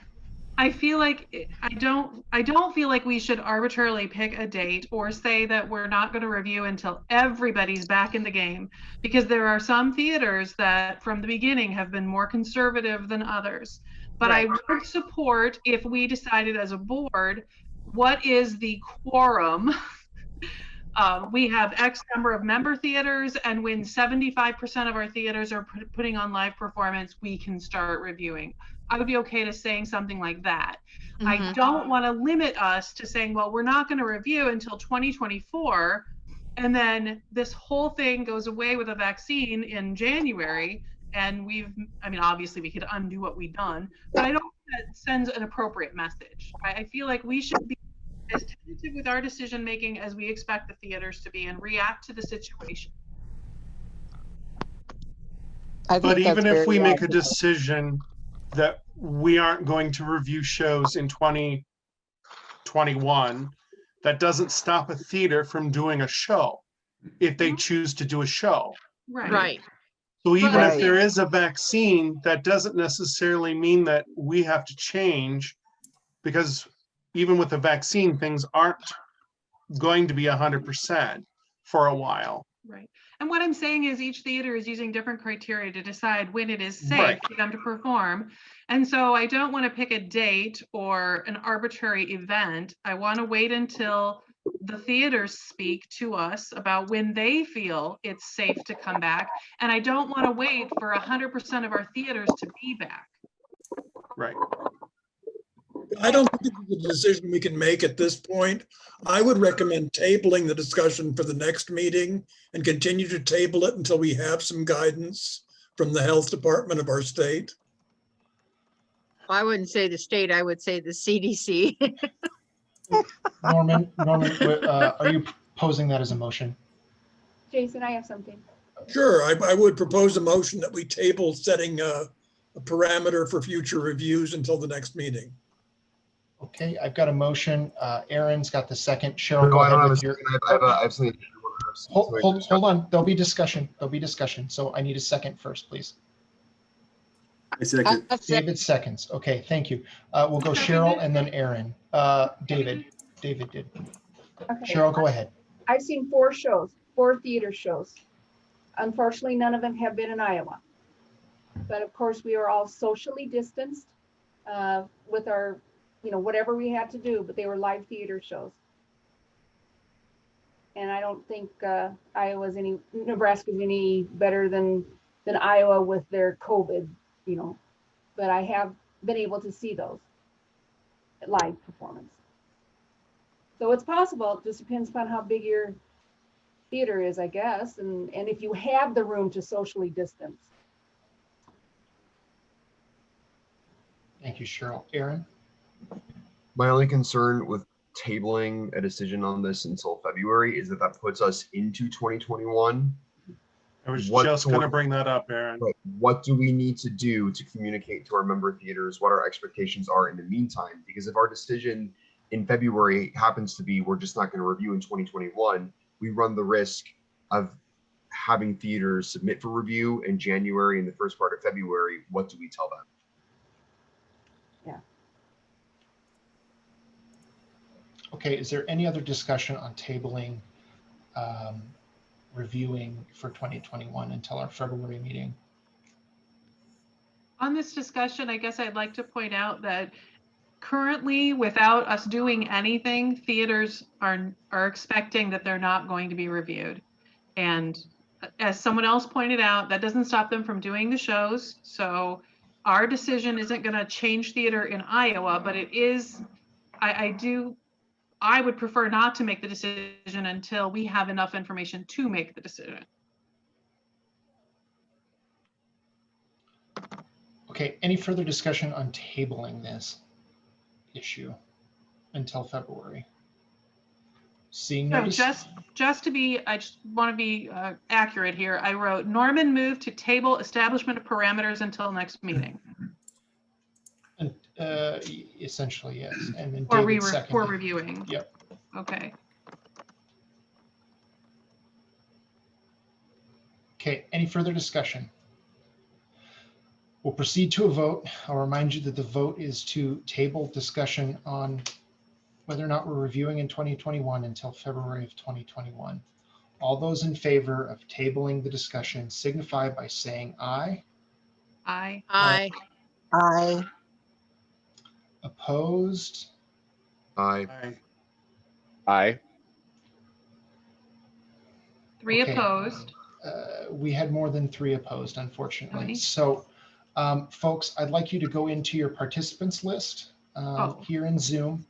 I feel like I don't feel like we should arbitrarily pick a date or say that we're not going to review until everybody's back in the game, because there are some theaters that from the beginning have been more conservative than others. But Right. I would support, if we decided as a board, what is the quorum? We have X number of member theaters, and when 75% of our theaters are putting on live performance, we can start reviewing. I would be okay to saying something like that. I don't want to limit us to saying, well, we're not going to review until 2024, and then this whole thing goes away with a vaccine in January, and obviously we could undo what we've done, but I don't think that sends an appropriate message. I feel like we should be as tentative with our decision making as we expect the theaters to be, and react to the situation. But even if we make a decision that we aren't going to review shows in 2021, that doesn't stop a theater from doing a show if they choose to do a show. Right. So even Right. if there is a vaccine, that doesn't necessarily mean that we have to change, because even with the vaccine, things aren't going to be 100% for a while. Right. And what I'm saying is each theater is using different criteria to decide when it is safe Right. for them to perform. And so I don't want to pick a date or an arbitrary event. I want to wait until the theaters speak to us about when they feel it's safe to come back. And I don't want to wait for 100% of our theaters to be back. Right. I don't think this is a decision we can make at this point. I would recommend tabling the discussion for the next meeting and continue to table it until we have some guidance from the health department of our state. I wouldn't say the state, I would say the CDC. Norman, are you posing that as a motion? Jason, I have something. Sure, I would propose a motion that we table setting a parameter for future reviews until the next meeting. Okay, I've got a motion. Aaron's got the second. Cheryl, No, go I don't ahead have a with your. second. I have something. Hold on. There'll be discussion. So I need a second first, please. I second. David seconds. Okay, thank you. We'll go Cheryl and then Aaron. David did. Okay. Cheryl, go ahead. I've seen 4 shows, 4 theater shows. Unfortunately, none of them have been in Iowa. But of course, we are all socially distanced with our, whatever we had to do, but they were live theater shows. And I don't think Nebraska's any better than Iowa with their COVID, but I have been able to see those live performance. So it's possible. It just depends upon how big your theater is, I guess, and if you have the room to socially distance. Thank you, Cheryl. Aaron? My only concern with tabling a decision on this until February is that puts us into 2021. I was just going to bring that up, Aaron. But what do we need to do to communicate to our member theaters what our expectations are in the meantime? Because if our decision in February happens to be we're just not going to review in 2021, we run the risk of having theaters submit for review in January and the first part of February. What do we tell them? Yeah. Okay, is there any other discussion on tabling reviewing for 2021 until our February meeting? On this discussion, I guess I'd like to point out that currently, without us doing anything, theaters are expecting that they're not going to be reviewed. And as someone else pointed out, that doesn't stop them from doing the shows. So our decision isn't going to change theater in Iowa, but it is, I would prefer not to make the decision until we have enough information to make the decision. Okay, any further discussion on tabling this issue until February? Seeing no. So just to be, I just want to be accurate here. I wrote Norman moved to table establishment of parameters until next meeting. And essentially, yes. And then Or David seconded. we're reviewing. Yep. Okay. Okay, any further discussion? We'll proceed to a vote. I'll remind you that the vote is to table discussion on whether or not we're reviewing in 2021 until February of 2021. All those in favor of tabling the discussion signify by saying aye. Aye. Aye. Aye. Opposed? Aye. Aye. 3 Okay. opposed. We had more than 3 opposed, unfortunately. How many? So, folks, I'd like you to go into your participants list here in Zoom.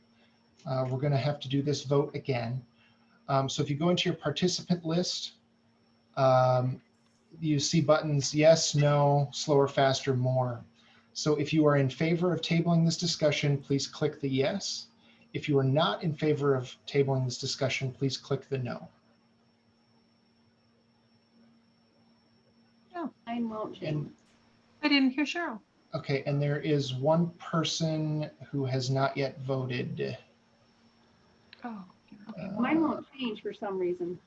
We're going to have to do this vote again. So if you go into your participant list, you see buttons yes, no, slower, faster, more. So if you are in favor of tabling this discussion, please click the yes. If you are not in favor of tabling this discussion, please click the no. Mine won't change. And I didn't hear Cheryl. okay, and there is one person who has not yet voted. Oh, okay. Mine won't change for some reason.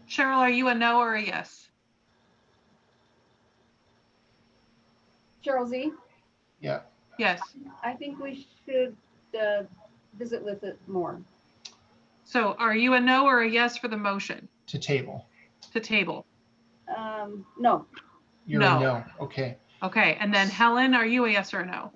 Cheryl, are you a no or a yes? Cheryl Z, Yeah. Yes. I think we should visit with it more. So are you a no or a yes for the motion To table. to table? No, You're No. a no. Okay. Okay, and then Helen, are you a yes or a no?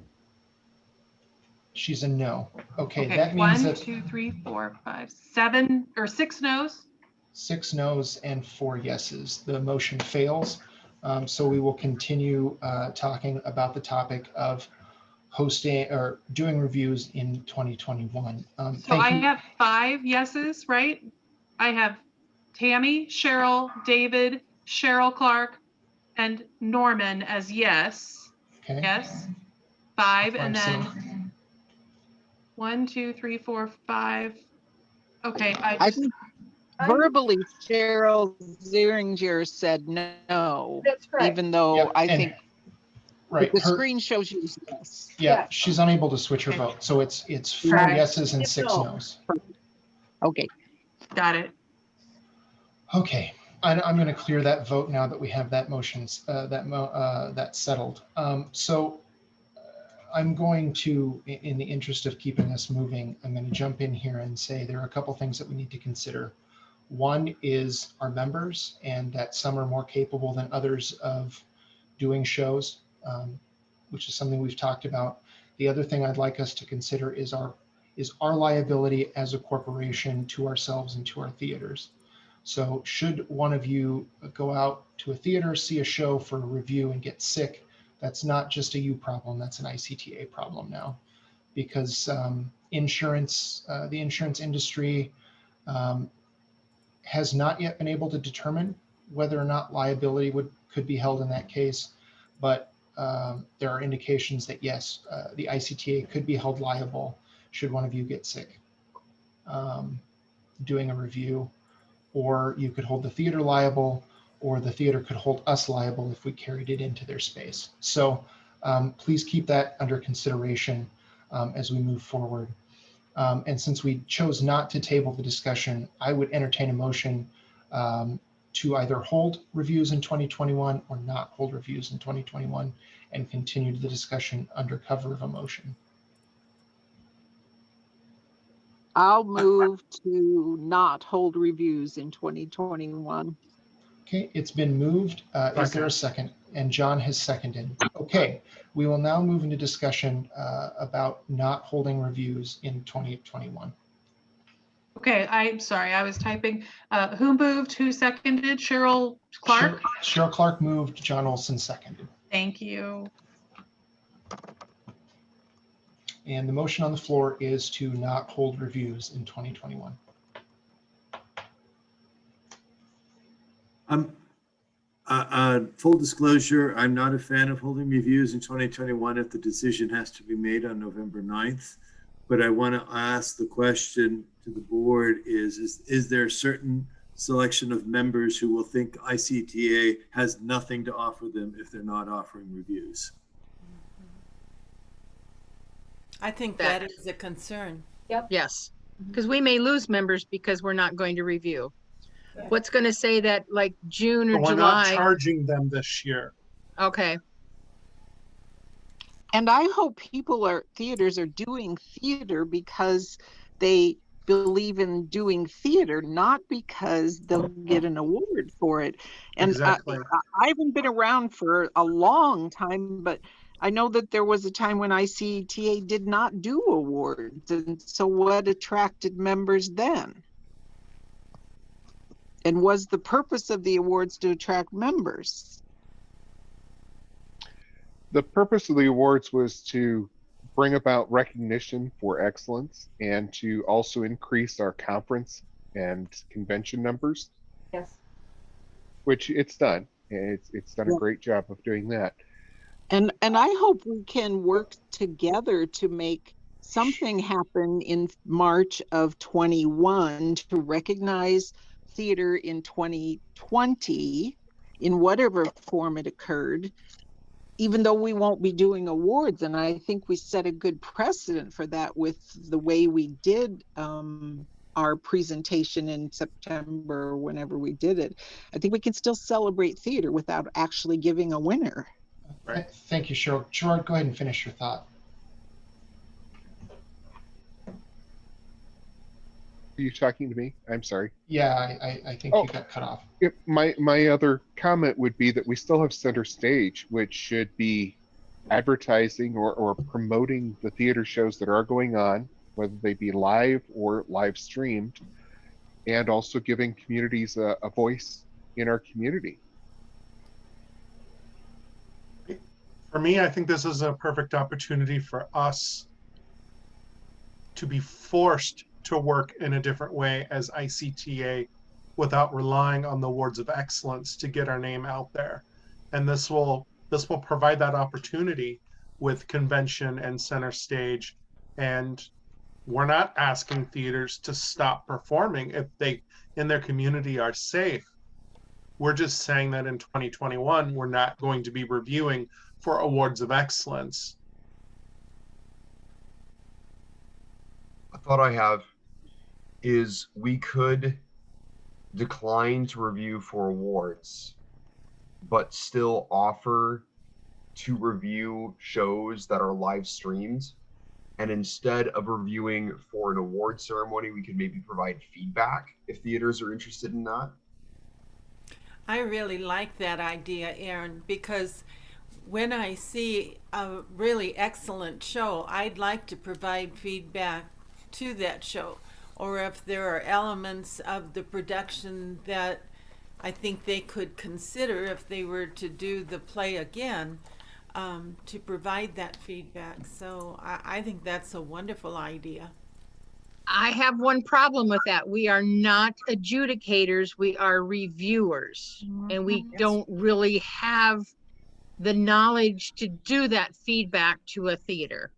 She's a no. Okay, Okay, that means 1, that 2, 3, 4, 5, 7, or 6 no's. 6 no's and 4 yeses. The motion fails. So we will continue talking about the topic of hosting or doing reviews in 2021. So Thank I you. have 5 yeses, right? I have Tammy, Cheryl, David, Cheryl Clark, and Norman as yes. Okay. Yes. 5, and I'm then seeing- 1, 2, 3, 4, 5. Okay, I think verbally Cheryl Zeringer said no, that's correct. even though Yep, I and- think Right. the her- screen shows you yes. Yeah, she's unable to switch her Okay. vote. So it's 4 Right. yeses and 6 No. no's. Okay. got it. Okay, I'm going to clear that vote now that we have that motions that settled. So I'm going to, in the interest of keeping us moving, I'm going to jump in here and say there are a couple things that we need to consider. One is our members, and that some are more capable than others of doing shows, which is something we've talked about. The other thing I'd like us to consider is our liability as a corporation to ourselves and to our theaters. So should one of you go out to a theater, see a show for a review and get sick, that's not just a you problem, that's an ICTA problem now. Because insurance, the insurance industry has not yet been able to determine whether or not liability could be held in that case. But there are indications that yes, the ICTA could be held liable should one of you get sick doing a review. Or you could hold the theater liable, or the theater could hold us liable if we carried it into their space. So please keep that under consideration as we move forward. And since we chose not to table the discussion, I would entertain a motion to either hold reviews in 2021 or not hold reviews in 2021 and continue the discussion under cover of a motion. I'll move to not hold reviews in 2021. Okay, it's been moved. Is there a second? And John has seconded. Okay, we will now move into discussion about not holding reviews in 2021. Okay, I'm sorry, I was typing. Who moved? Who seconded? Cheryl Clark? Cheryl Clark moved, John Olson seconded. Thank you. And the motion on the floor is to not hold reviews in 2021. Full disclosure, I'm not a fan of holding reviews in 2021 if the decision has to be made on November 9th. But I want to ask the question to the board is there a certain selection of members who will think ICTA has nothing to offer them if they're not offering reviews? I think that is a concern. Yes, because we may lose members because we're not going to review. Yeah. What's going to say that like June or But we're not July? charging them this year. Okay, And I hope theaters are doing theater because they believe in doing theater, not because they'll get an award for it. And Exactly. I haven't been around for a long time, but I know that there was a time when ICTA did not do awards. And so what attracted members then? And was the purpose of the awards to attract members? The purpose of the awards was to bring about recognition for excellence and to also increase our conference and convention numbers, Yes. which it's done. It's done a great job of doing that. And I hope we can work together to make something happen in March of 21 to recognize theater in 2020 in whatever form it occurred, even though we won't be doing awards. And I think we set a good precedent for that with the way we did our presentation in September, whenever we did it. I think we can still celebrate theater without actually giving a winner. Right. Thank you, Cheryl. Gerard, go ahead and finish your thought. Are you talking to me? I'm sorry. Yeah, I think Oh. you got cut off. My other comment would be that we still have Center Stage, which should be advertising or promoting the theater shows that are going on, whether they be live or live streamed, and also giving communities a voice in our community. For me, I think this is a perfect opportunity for us to be forced to work in a different way as ICTA without relying on the awards of excellence to get our name out there. And this will provide that opportunity with convention and Center Stage. And we're not asking theaters to stop performing if they in their community are safe. We're just saying that in 2021, we're not going to be reviewing for awards of excellence. A thought I have is we could decline to review for awards, but still offer to review shows that are live streamed. And instead of reviewing for an award ceremony, we could maybe provide feedback if theaters are interested in that. I really like that idea, Aaron, because when I see a really excellent show, I'd like to provide feedback to that show. Or if there are elements of the production that I think they could consider if they were to do the play again, to provide that feedback. So I think that's a wonderful idea. I have one problem with that. We are not adjudicators, we are reviewers. And we don't really have the knowledge to do that feedback to a theater.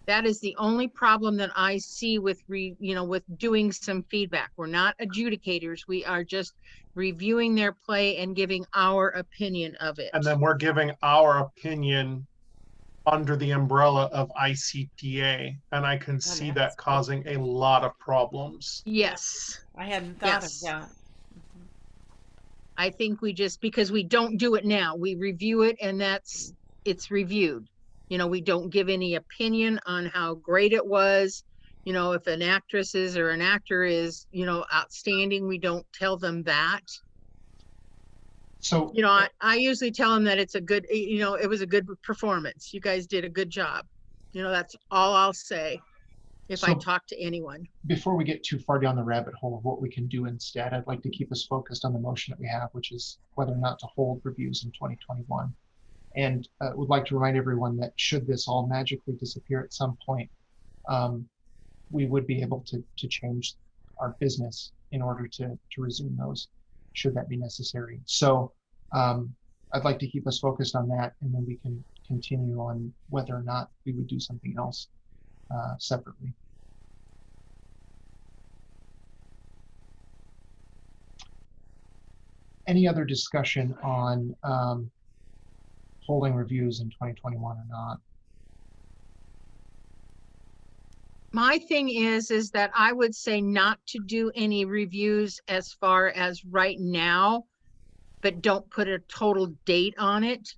That is the only problem that I see with with doing some feedback. We're not adjudicators. We are just reviewing their play and giving our opinion of it. And then we're giving our opinion under the umbrella of ICTA. And I can see that causing a lot of problems. Yes. I hadn't thought of that. I think we just, because we don't do it now, we review it and it's reviewed. We don't give any opinion on how great it was. If an actress is or an actor is, outstanding, we don't tell them that. So, I usually tell them that it's a good, it was a good performance. You guys did a good job. That's all I'll say if I talk to anyone. Before we get too far down the rabbit hole of what we can do instead, I'd like to keep us focused on the motion that we have, which is whether or not to hold reviews in 2021. And would like to remind everyone that should this all magically disappear at some point, we would be able to change our business in order to resume those, should that be necessary. So I'd like to keep us focused on that, and then we can continue on whether or not we would do something else separately. Any other discussion on holding reviews in 2021 or not? My thing is that I would say not to do any reviews as far as right now, but don't put a total date on it.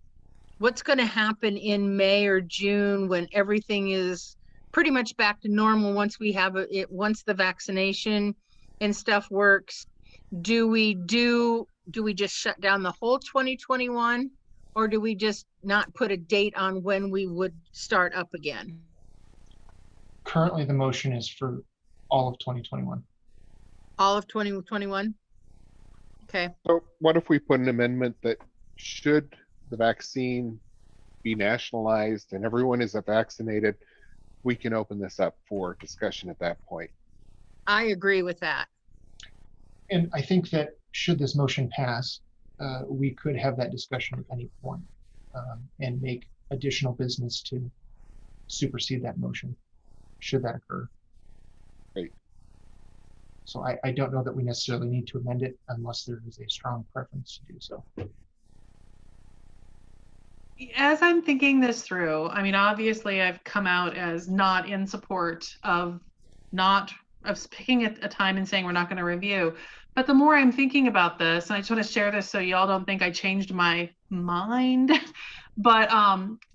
What's going to happen in May or June when everything is pretty much back to normal once we have once the vaccination and stuff works? Do we just shut down the whole 2021, or do we just not put a date on when we would start up again? Currently, the motion is for all of 2021. All of 2021? Okay. So what if we put an amendment that should the vaccine be nationalized and everyone is vaccinated, we can open this up for discussion at that point? I agree with that. And I think that should this motion pass, we could have that discussion at any point and make additional business to supersede that motion, should that occur. Great. So I don't know that we necessarily need to amend it unless there is a strong preference to do so. As I'm thinking this through, I mean, obviously I've come out as not in support of picking a time and saying we're not going to review. But the more I'm thinking about this, and I just want to share this so y'all don't think I changed my mind, But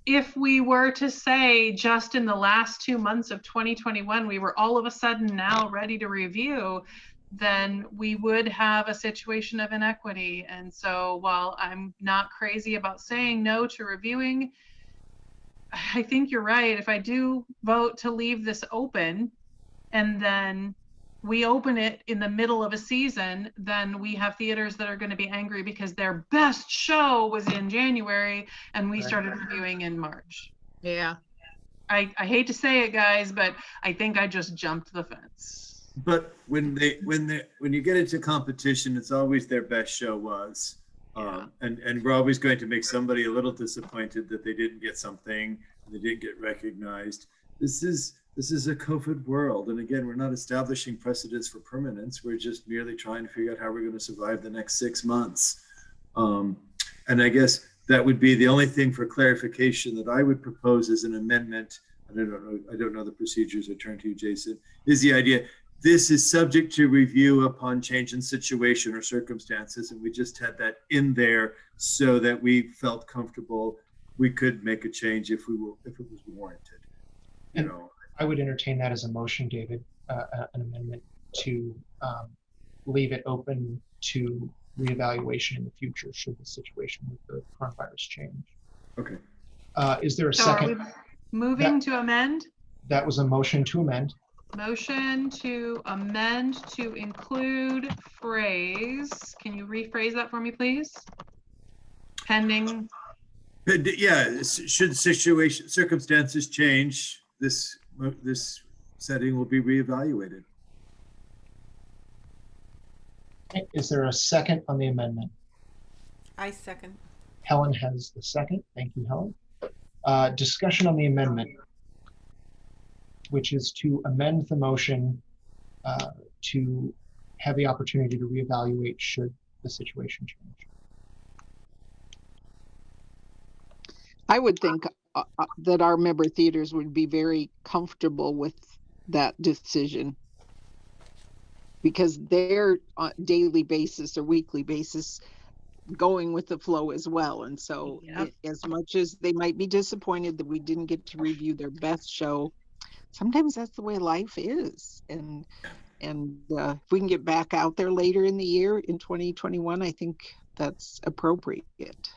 if we were to say just in the last 2 months of 2021, we were all of a sudden now ready to review, then we would have a situation of inequity. And so while I'm not crazy about saying no to reviewing, I think you're right. If I do vote to leave this open and then we open it in the middle of a season, then we have theaters that are going to be angry because their best show was in January and we started reviewing in March. Yeah. I hate to say it, guys, but I think I just jumped the fence. But when you get into competition, it's always their best show was. And we're always going to make somebody a little disappointed that they didn't get something and they didn't get recognized. This is a COVID world. And again, we're not establishing precedents for permanence. We're just merely trying to figure out how we're going to survive the next 6 months. And I guess that would be the only thing for clarification that I would propose as an amendment. I don't know the procedures. I turn to you, Jason, is the idea. This is subject to review upon change in situation or circumstances. And we just had that in there so that we felt comfortable we could make a change if it was warranted. I would entertain that as a motion, David, an amendment to leave it open to reevaluation in the future should the situation with the coronavirus change. Okay. Is there a So second? are we moving to amend? That was a motion to amend. Motion to amend to include phrase. Can you rephrase that for me, please? Pending. Yeah, should circumstances change, this setting will be reevaluated. Okay, is there a second on the amendment? I second. Helen has the second. Thank you, Helen. Discussion on the amendment, which is to amend the motion to have the opportunity to reevaluate should the situation change. I would think that our member theaters would be very comfortable with that decision because they're on a daily basis or weekly basis going with the flow as well. And so as much as they might be disappointed that we didn't get to review their best show, sometimes that's the way life is. And if we can get back out there later in the year in 2021, I think that's appropriate.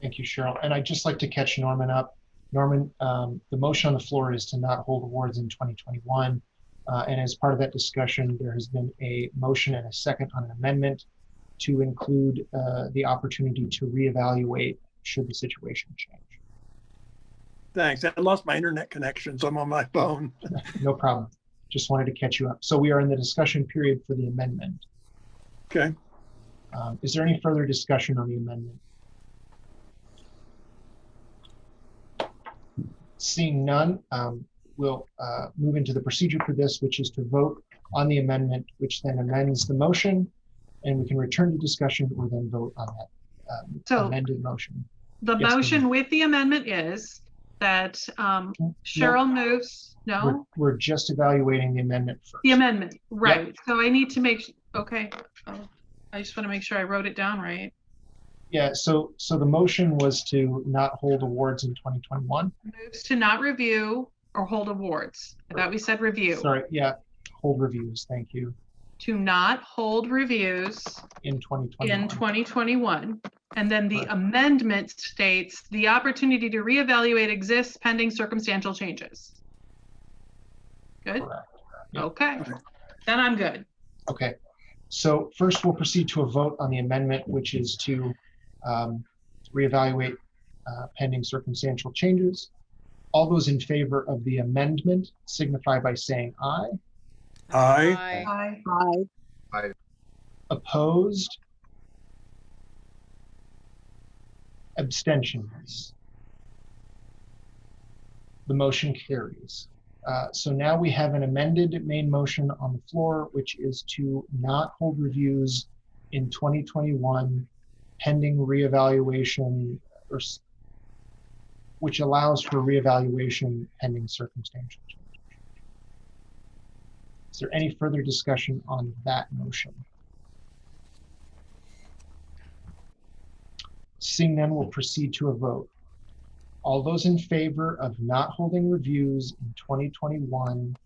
Thank you, Cheryl. And I'd just like to catch Norman up. Norman, the motion on the floor is to not hold awards in 2021. And as part of that discussion, there has been a motion and a second on an amendment to include the opportunity to reevaluate should the situation change. Thanks. I lost my internet connection, so I'm on my phone. No problem. Just wanted to catch you up. So we are in the discussion period for the amendment. Okay. Is there any further discussion on the amendment? Seeing none, we'll move into the procedure for this, which is to vote on the amendment, which then amends the motion, and we can return to discussion or then vote on that amended motion. The motion with the amendment is that Cheryl moves. No, we're just evaluating the amendment first. The amendment, right? Yep. So I need to make. Okay, I just want to make sure I wrote it down right. Yeah. So the motion was to not hold awards in 2021. Moves to not review or hold awards. I thought we said review. Sorry. Yeah. Hold reviews. Thank you. To not hold reviews in 2021. In 2021. And then the amendment states the opportunity to reevaluate exists pending circumstantial changes. Good? Yep. Okay. Then I'm good. Okay. So first we'll proceed to a vote on the amendment, which is to reevaluate pending circumstantial changes. All those in favor of the amendment signify by saying aye. Aye. Aye. Aye. Aye. Opposed? Abstentions? The motion carries. So now we have an amended main motion on the floor, which is to not hold reviews in 2021 pending reevaluation, or which allows for reevaluation pending circumstantial change. Is there any further discussion on that motion? Seeing none, we'll proceed to a vote. All those in favor of not holding reviews in 2021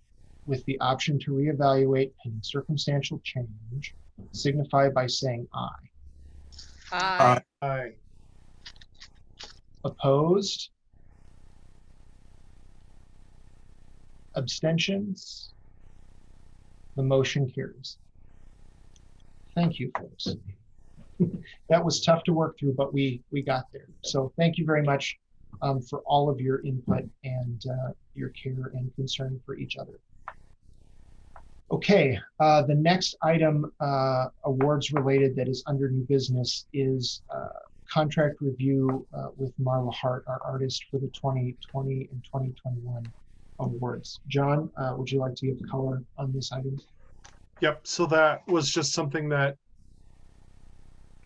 with the option to reevaluate pending circumstantial change signify by saying aye. Aye. Aye. Opposed? Abstentions? The motion carries. Thank you, folks. That was tough to work through, but we got there. So thank you very much for all of your input and your care and concern for each other. Okay, the next item, awards related, that is under new business is contract review with Marla Hart, our artist, for the 2020 and 2021 awards. John, would you like to give color on this item? Yep. So that was just something that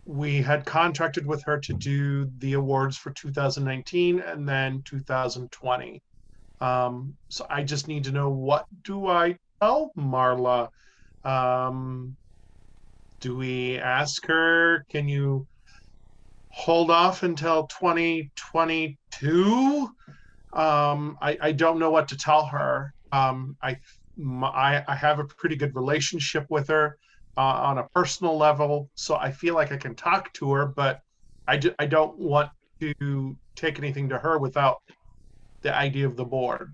we had contracted with her to do the awards for 2019 and then 2020. So I just need to know, what do I tell Marla? Do we ask her, can you hold off until 2022? I don't know what to tell her. I have a pretty good relationship with her on a personal level, so I feel like I can talk to her, but I don't want to take anything to her without the idea of the board.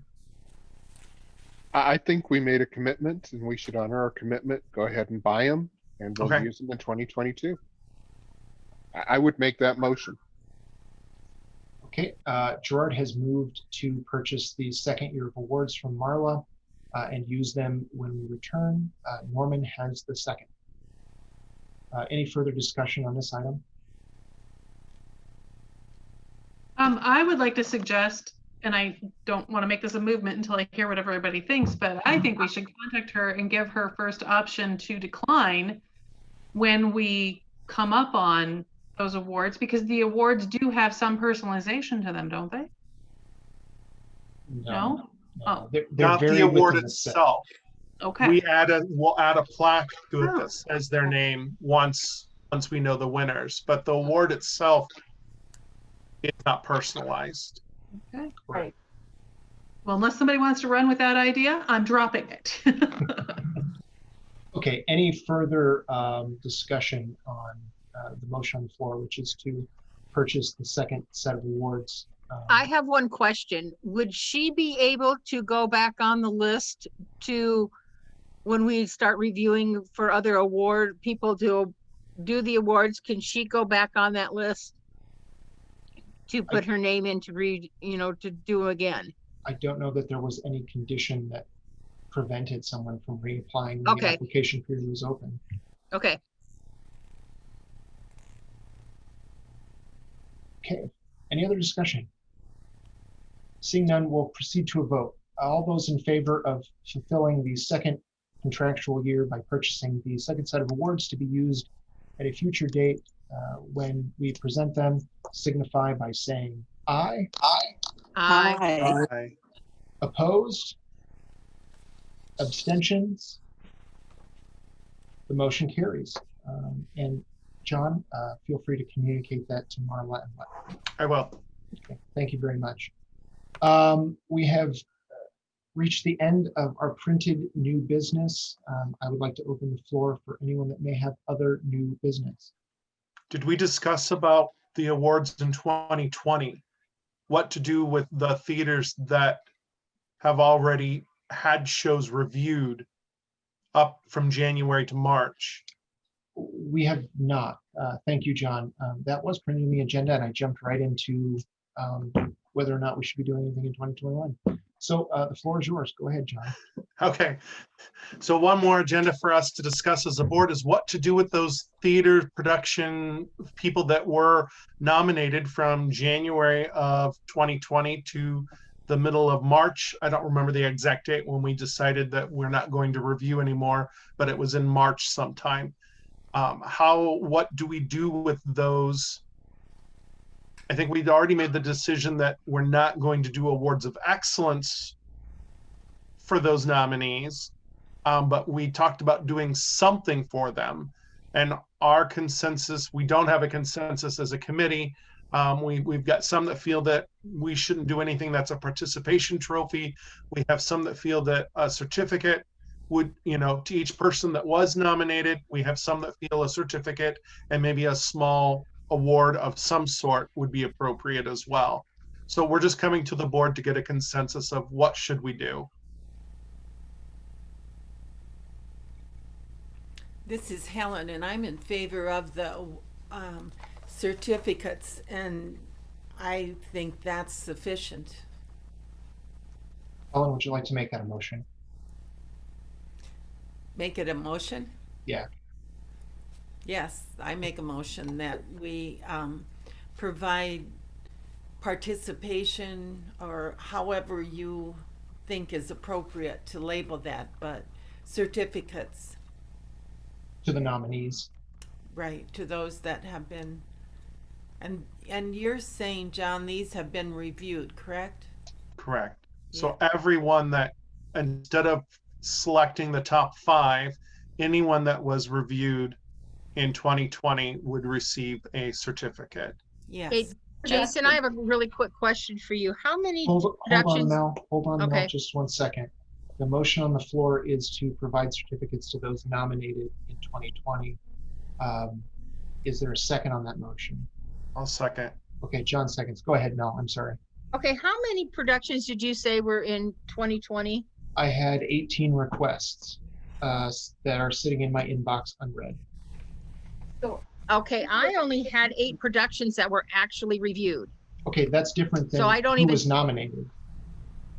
I think we made a commitment and we should honor our commitment. Go ahead and buy them and we'll Okay. use them in 2022. I would make that motion. Okay, Gerard has moved to purchase the second year of awards from Marla and use them when we return. Norman has the second. Any further discussion on this item? I would like to suggest, and I don't want to make this a movement until I hear what everybody thinks, but I think we should contact her and give her first option to decline when we come up on those awards, because the awards do have some personalization to them, don't they? No? Oh. They're Not very the award within the set. itself. Okay. We'll add a plaque to it Oh. that says their name once we know the winners, but the award itself is not personalized. Okay. Right. Well, unless somebody wants to run with that idea, I'm dropping it. Okay, any further discussion on the motion on the floor, which is to purchase the second set of awards? I have one question. Would she be able to go back on the list to, when we start reviewing for other award people to do the awards, can she go back on that list to put her name in to read, to do again? I don't know that there was any condition that prevented someone from reapplying when the Okay. application period was open. Okay. Okay, any other discussion? Seeing none, we'll proceed to a vote. All those in favor of fulfilling the second contractual year by purchasing the second set of awards to be used at a future date when we present them, signify by saying aye. Aye. Hi. Aye. Opposed? Abstentions? The motion carries. And John, feel free to communicate that to Marla and let. I will. Okay, thank you very much. We have reached the end of our printed new business. I would like to open the floor for anyone that may have other new business. Did we discuss about the awards in 2020? What to do with the theaters that have already had shows reviewed up from January to March? We have not. Thank you, John. That was printed in the agenda and I jumped right into whether or not we should be doing anything in 2021. So the floor is yours. Go ahead, John. Okay. So one more agenda for us to discuss as a board is what to do with those theater production people that were nominated from January of 2020 to the middle of March. I don't remember the exact date when we decided that we're not going to review anymore, but it was in March sometime. What do we do with those? I think we'd already made the decision that we're not going to do awards of excellence for those nominees, but we talked about doing something for them. And our consensus, we don't have a consensus as a committee We've got some that feel that we shouldn't do anything that's a participation trophy. We have some that feel that a certificate would, to each person that was nominated. We have some that feel a certificate and maybe a small award of some sort would be appropriate as well. So we're just coming to the board to get a consensus of what should we do. This is Helen, and I'm in favor of the certificates, and I think that's sufficient. Ellen, would you like to make that a motion? Make it a motion? Yeah. Yes, I make a motion that we provide participation, or however you think is appropriate to label that, but certificates. To the nominees. Right, to those that have been, and you're saying, John, these have been reviewed, correct? Correct. So everyone that, instead of selecting the top 5, anyone that was reviewed in 2020 would receive a certificate. Yes. Hey, Jason, I have a really quick question for you. How many Hold on, productions? Mel. Hold on, Okay. Mel, just 1 second. The motion on the floor is to provide certificates to those nominated in 2020. Is there a second on that motion? I'll second. Okay, John seconds. Go ahead, Mel. I'm sorry. Okay, how many productions did you say were in 2020? I had 18 requests that are sitting in my inbox unread. So Okay, I only had 8 productions that were actually reviewed. Okay, that's different than So I don't who even- was nominated.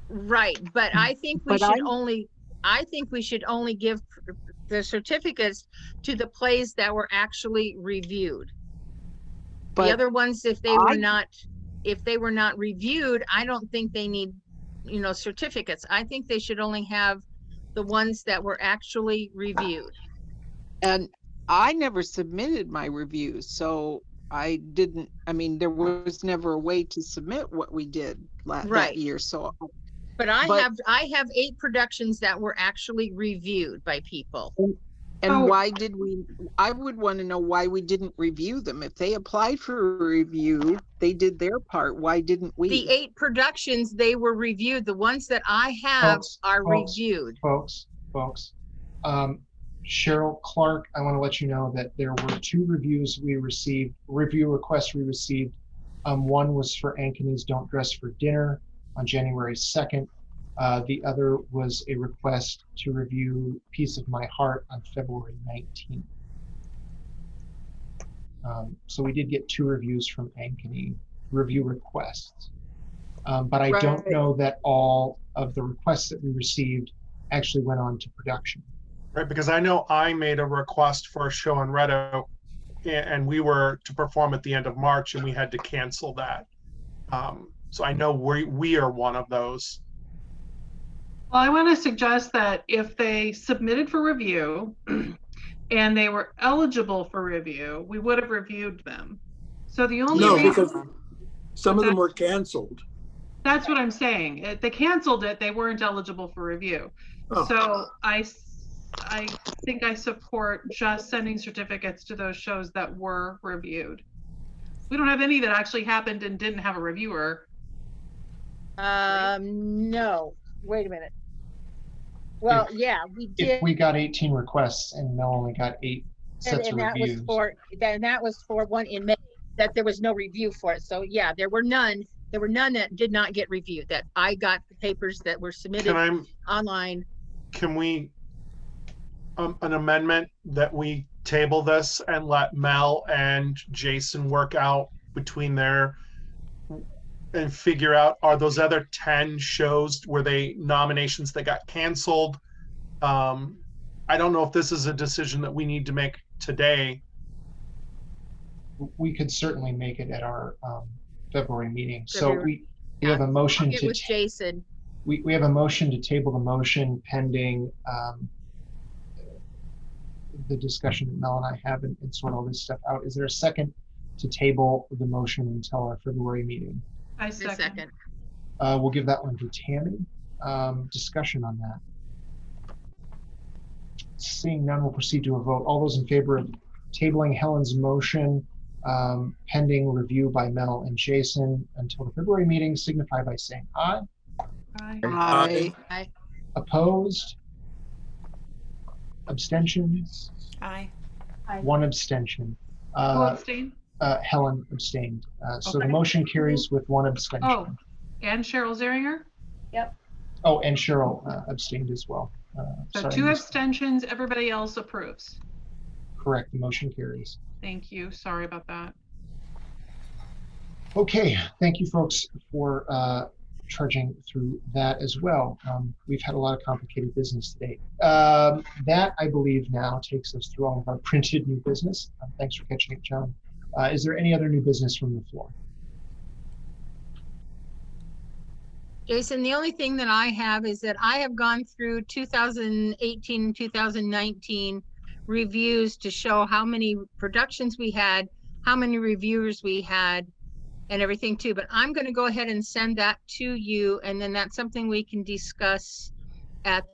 Right, but I think we But should I'm- only give the certificates to the plays that were actually reviewed. The But other ones, if they were not reviewed, I don't think they need, certificates. I think they should only have the ones that were actually reviewed. And I never submitted my reviews, so I didn't, there was never a way to submit what we did that Right. year, so. But I But- have 8 productions that were actually reviewed by people. And Oh. why did we, I would want to know why we didn't review them. If they applied for a review, they did their part, why didn't we? The 8 productions, they were reviewed. The ones that I have are Folks. reviewed. Folks. Cheryl Clark, I want to let you know that there were 2 review requests we received. One was for Ankeny's Don't Dress for Dinner on January 2nd. The other was a request to review Piece of My Heart on February 19th. So we did get 2 reviews from Ankeny, review requests. But I don't Right. know that all of the requests that we received actually went on to production. Right, because I know I made a request for a show in Reddo, and we were to perform at the end of March, and we had to cancel that. So I know we are one of those. Well, I want to suggest that if they submitted for review and they were eligible for review, we would have reviewed them. So the only No, reason, because some of them were canceled. that's what I'm saying. If they canceled it, they weren't eligible for review. Oh. So I think I support just sending certificates to those shows that were reviewed. We don't have any that actually happened and didn't have a reviewer. No, wait a minute. Well, yeah, we did. If we got 18 requests and Mel only got 8 sets of And that was for one in May, that there was no review for it. So yeah, there were none that did not get reviewed, that I got the papers that were submitted online. Can we, an amendment that we table this and let Mel and Jason work out between and figure out, are those other 10 shows, were they nominations that got canceled? I don't know if this is a decision that we need to make today. We could certainly make it at our February meeting. So February. we have a motion It to was Jason. we have a motion to table the motion pending the discussion that Mel and I have and sort all this stuff out. Is there a second to table the motion until our February meeting? I The second. second. We'll give that one to Tammy. Discussion on that. Seeing none, we'll proceed to a vote. All those in favor of tabling Helen's motion pending review by Mel and Jason until the February meeting, signify by saying aye. Aye. Aye. Opposed? Abstentions? Aye. One abstention. Who abstained? Helen abstained. So the Okay. motion carries with one abstention. Oh, and Cheryl Zeringer? Oh, and Cheryl abstained as well. So Sorry, 2 I missed- abstentions, everybody else approves. Correct, the motion carries. Thank you. Sorry about that. Okay, thank you folks for trudging through that as well. We've had a lot of complicated business today. That, I believe, now takes us through all of our printed new business. Thanks for catching it, John. Is there any other new business from the floor? Jason, the only thing that I have is that I have gone through 2018, 2019 reviews to show how many productions we had, how many reviewers we had, and everything too. But I'm going to go ahead and send that to you, and then that's something we can discuss at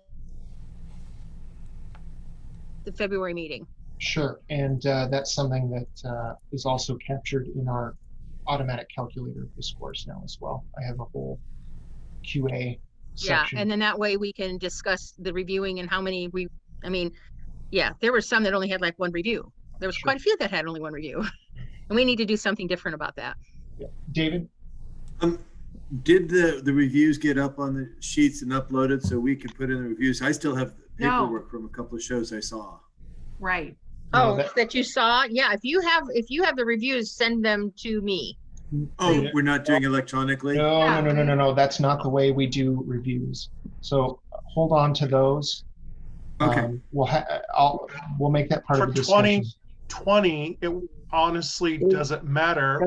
the February meeting. Sure, and that's something that is also captured in our automatic calculator of the scores now as well. I have a whole QA section. Yeah, and then that way we can discuss the reviewing and how many yeah, there were some that only had like one review. There was quite a few that had only one review. And we need to do something different about that. Yeah. David? Did the reviews get up on the sheets and uploaded so we can put in the reviews? I still have paperwork from a couple of shows I saw. Right. No, Oh, that you saw? Yeah, if you have the reviews, send them to me. Oh, we're not doing electronically? No. That's not the way we do reviews. So hold on to those. Okay. We'll make that part For of the discussion. 2020, it honestly doesn't matter.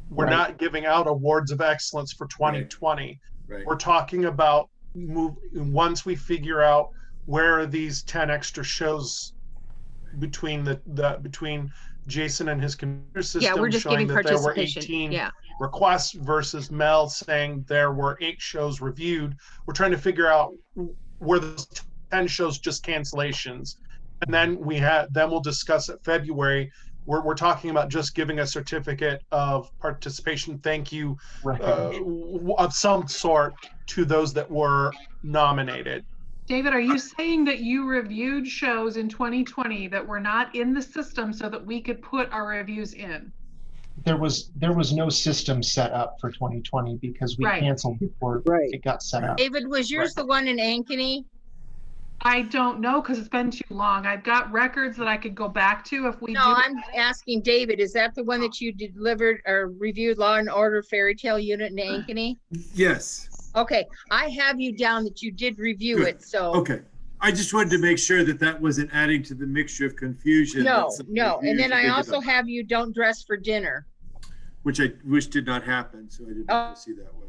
We're not giving out awards of excellence for 2020. Right. We're talking about once we figure out where are these 10 extra shows between between Jason and his computer system, Yeah, we're just showing giving that there were participation. 18 Yeah. requests versus Mel saying there were 8 shows reviewed. We're trying to figure out were those 10 shows just cancellations, and then we'll discuss it February. We're talking about just giving a certificate of participation, thank you, of some sort to those that were nominated. David, are you saying that you reviewed shows in 2020 that were not in the system so that we could put our reviews in? There was no system set up for 2020 because we canceled before it got set up. David, was yours the one in Ankeny? I don't know because it's been too long. I've got records that I could go back to if we do. No, I'm asking David, is that the one that you delivered or reviewed Law and Order Fairy Tale Unit in Ankeny? Yes. Okay, I have you down that you did review Good. it, so. Okay. I just wanted to make sure that wasn't adding to the mixture of confusion. No. that And then I reviews also have you don't dress for dinner. which I wish did not happen, so I didn't want to see that one.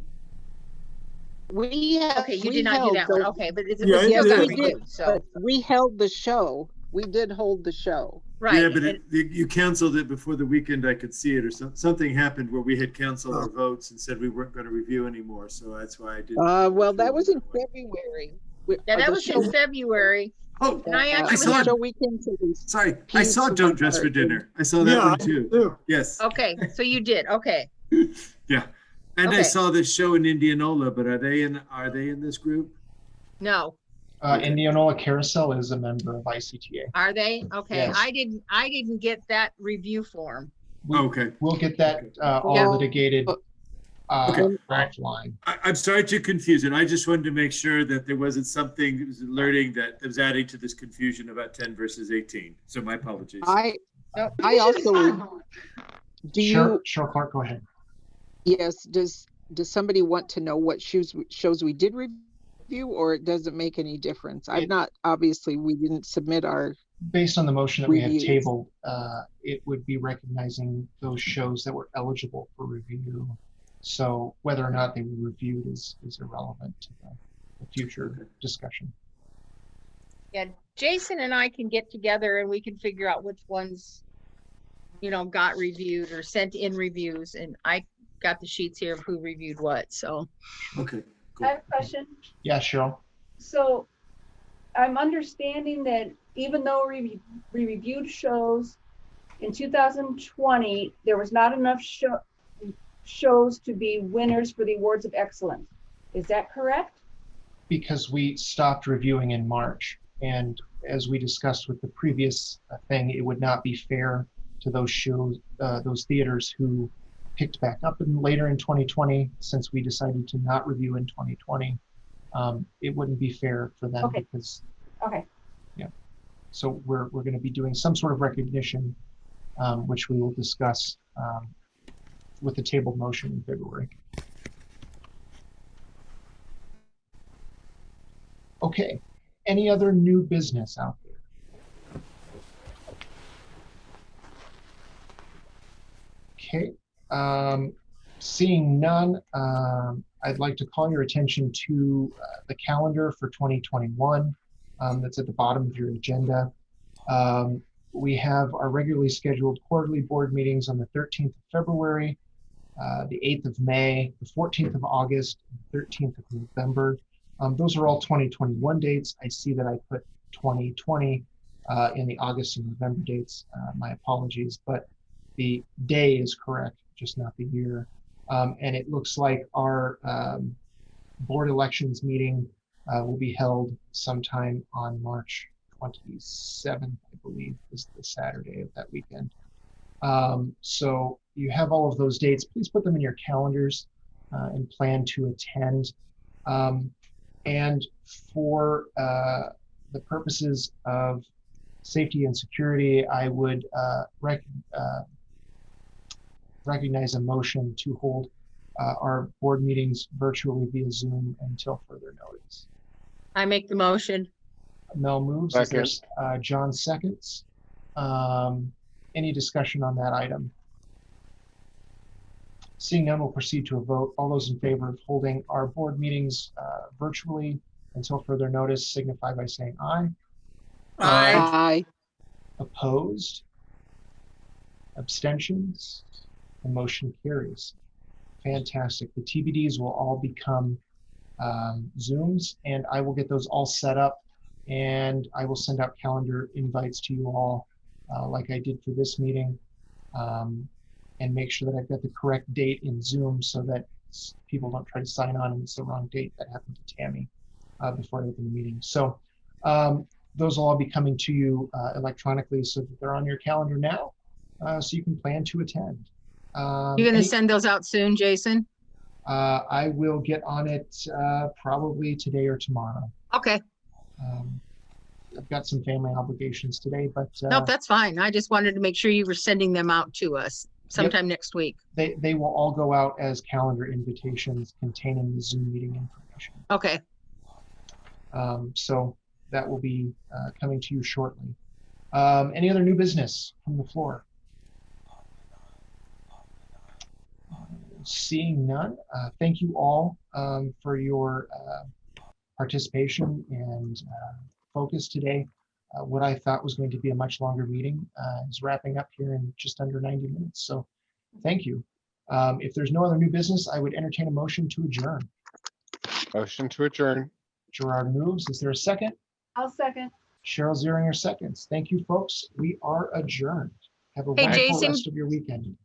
Okay, you did not do that one. Okay, but it was Yes, still got we reviewed, did. so. But we held the show. We did hold the show. Right. Yeah, but you canceled it before the weekend I could see it, or something happened where we had canceled our votes and said we weren't going to review anymore. So that's why I didn't. Well, that was in February. Yeah, that was in February. Oh, And I I actually saw it. Sorry, I saw Don't Dress for Dinner. I saw that one too. Yes. Okay, so you did. Okay. Yeah, and I Okay. saw this show in Indianola, but are they in this group? No, Indianola Carousel is a member of ICTA. are they? Okay, Yes. I didn't get that review form. Okay. We'll get that all Yeah. litigated Okay. offline. I'm sorry to confuse it. I just wanted to make sure that there wasn't something that was alerting that was adding to this confusion about 10 versus 18. So my apologies. I No, also, do you, Sure, Clark, go ahead. yes, does somebody want to know what shows we did review, or it doesn't make any difference? Obviously, we didn't submit our. Based on the motion that we have Reviews. tabled, it would be recognizing those shows that were eligible for review. So whether or not they were reviewed is irrelevant to the future discussion. Yeah, Jason and I can get together and we can figure out which ones, got reviewed or sent in reviews. And I got the sheets here of who reviewed what, so. Okay. I have a question. Yeah, Cheryl. So I'm understanding that even though we reviewed shows In 2020, there was not enough shows to be winners for the awards of excellence. Is that correct? Because we stopped reviewing in March. And as we discussed with the previous thing, it would not be fair to those shows, those theaters who picked back up later in 2020, since we decided to not review in 2020. It wouldn't be fair for them. Okay. Because, okay. Yeah. So we're going to be doing some sort of recognition, which we will discuss with the table motion in February. Okay, any other new business out there? Okay, seeing none, I'd like to call your attention to the calendar for 2021. That's at the bottom of your agenda. We have our regularly scheduled quarterly board meetings on the 13th of February, the 8th of May, the 14th of August, and 13th of November. Those are all 2021 dates. I see that I put 2020 in the August and November dates. My apologies, but the day is correct, just not the year. And it looks like our board elections meeting will be held sometime on March 27th, I believe, is the Saturday of that weekend. So you have all of those dates. Please put them in your calendars and plan to attend. And for the purposes of safety and security, I would recognize a motion to hold our board meetings virtually via Zoom until further notice. I make the motion. Mel moves. Is there, John seconds. Any discussion on that item? Seeing none, we'll proceed to a vote. All those in favor of holding our board meetings virtually until further notice signify by saying aye. Aye. Aye. Opposed? Abstentions? The motion carries. Fantastic. The TBDs will all become Zooms, and I will get those all set up, and I will send out calendar invites to you all like I did for this meeting. And make sure that I've got the correct date in Zoom so that people don't try to sign on and it's the wrong date. That happened to Tammy before I opened the meeting. So those will all be coming to you electronically so that they're on your calendar now so you can plan to attend. You're going to send those out soon, Jason? I will get on it probably today or tomorrow. Okay. I've got some family obligations today, but nope, that's fine. I just wanted to make sure you were sending them out to us sometime next week. They will all go out as calendar invitations containing the Zoom meeting information. Okay. So that will be coming to you shortly. Any other new business from the floor? Seeing none, thank you all for your participation and focus today. What I thought was going to be a much longer meeting is wrapping up here in just under 90 minutes. So thank you. If there's no other new business, I would entertain a motion to adjourn. Motion to adjourn. Gerard moves. Is there a second? I'll second. Cheryl Zeringer seconds. Thank you, folks. We are adjourned. Have a Hey, wonderful Jason. rest of your weekend.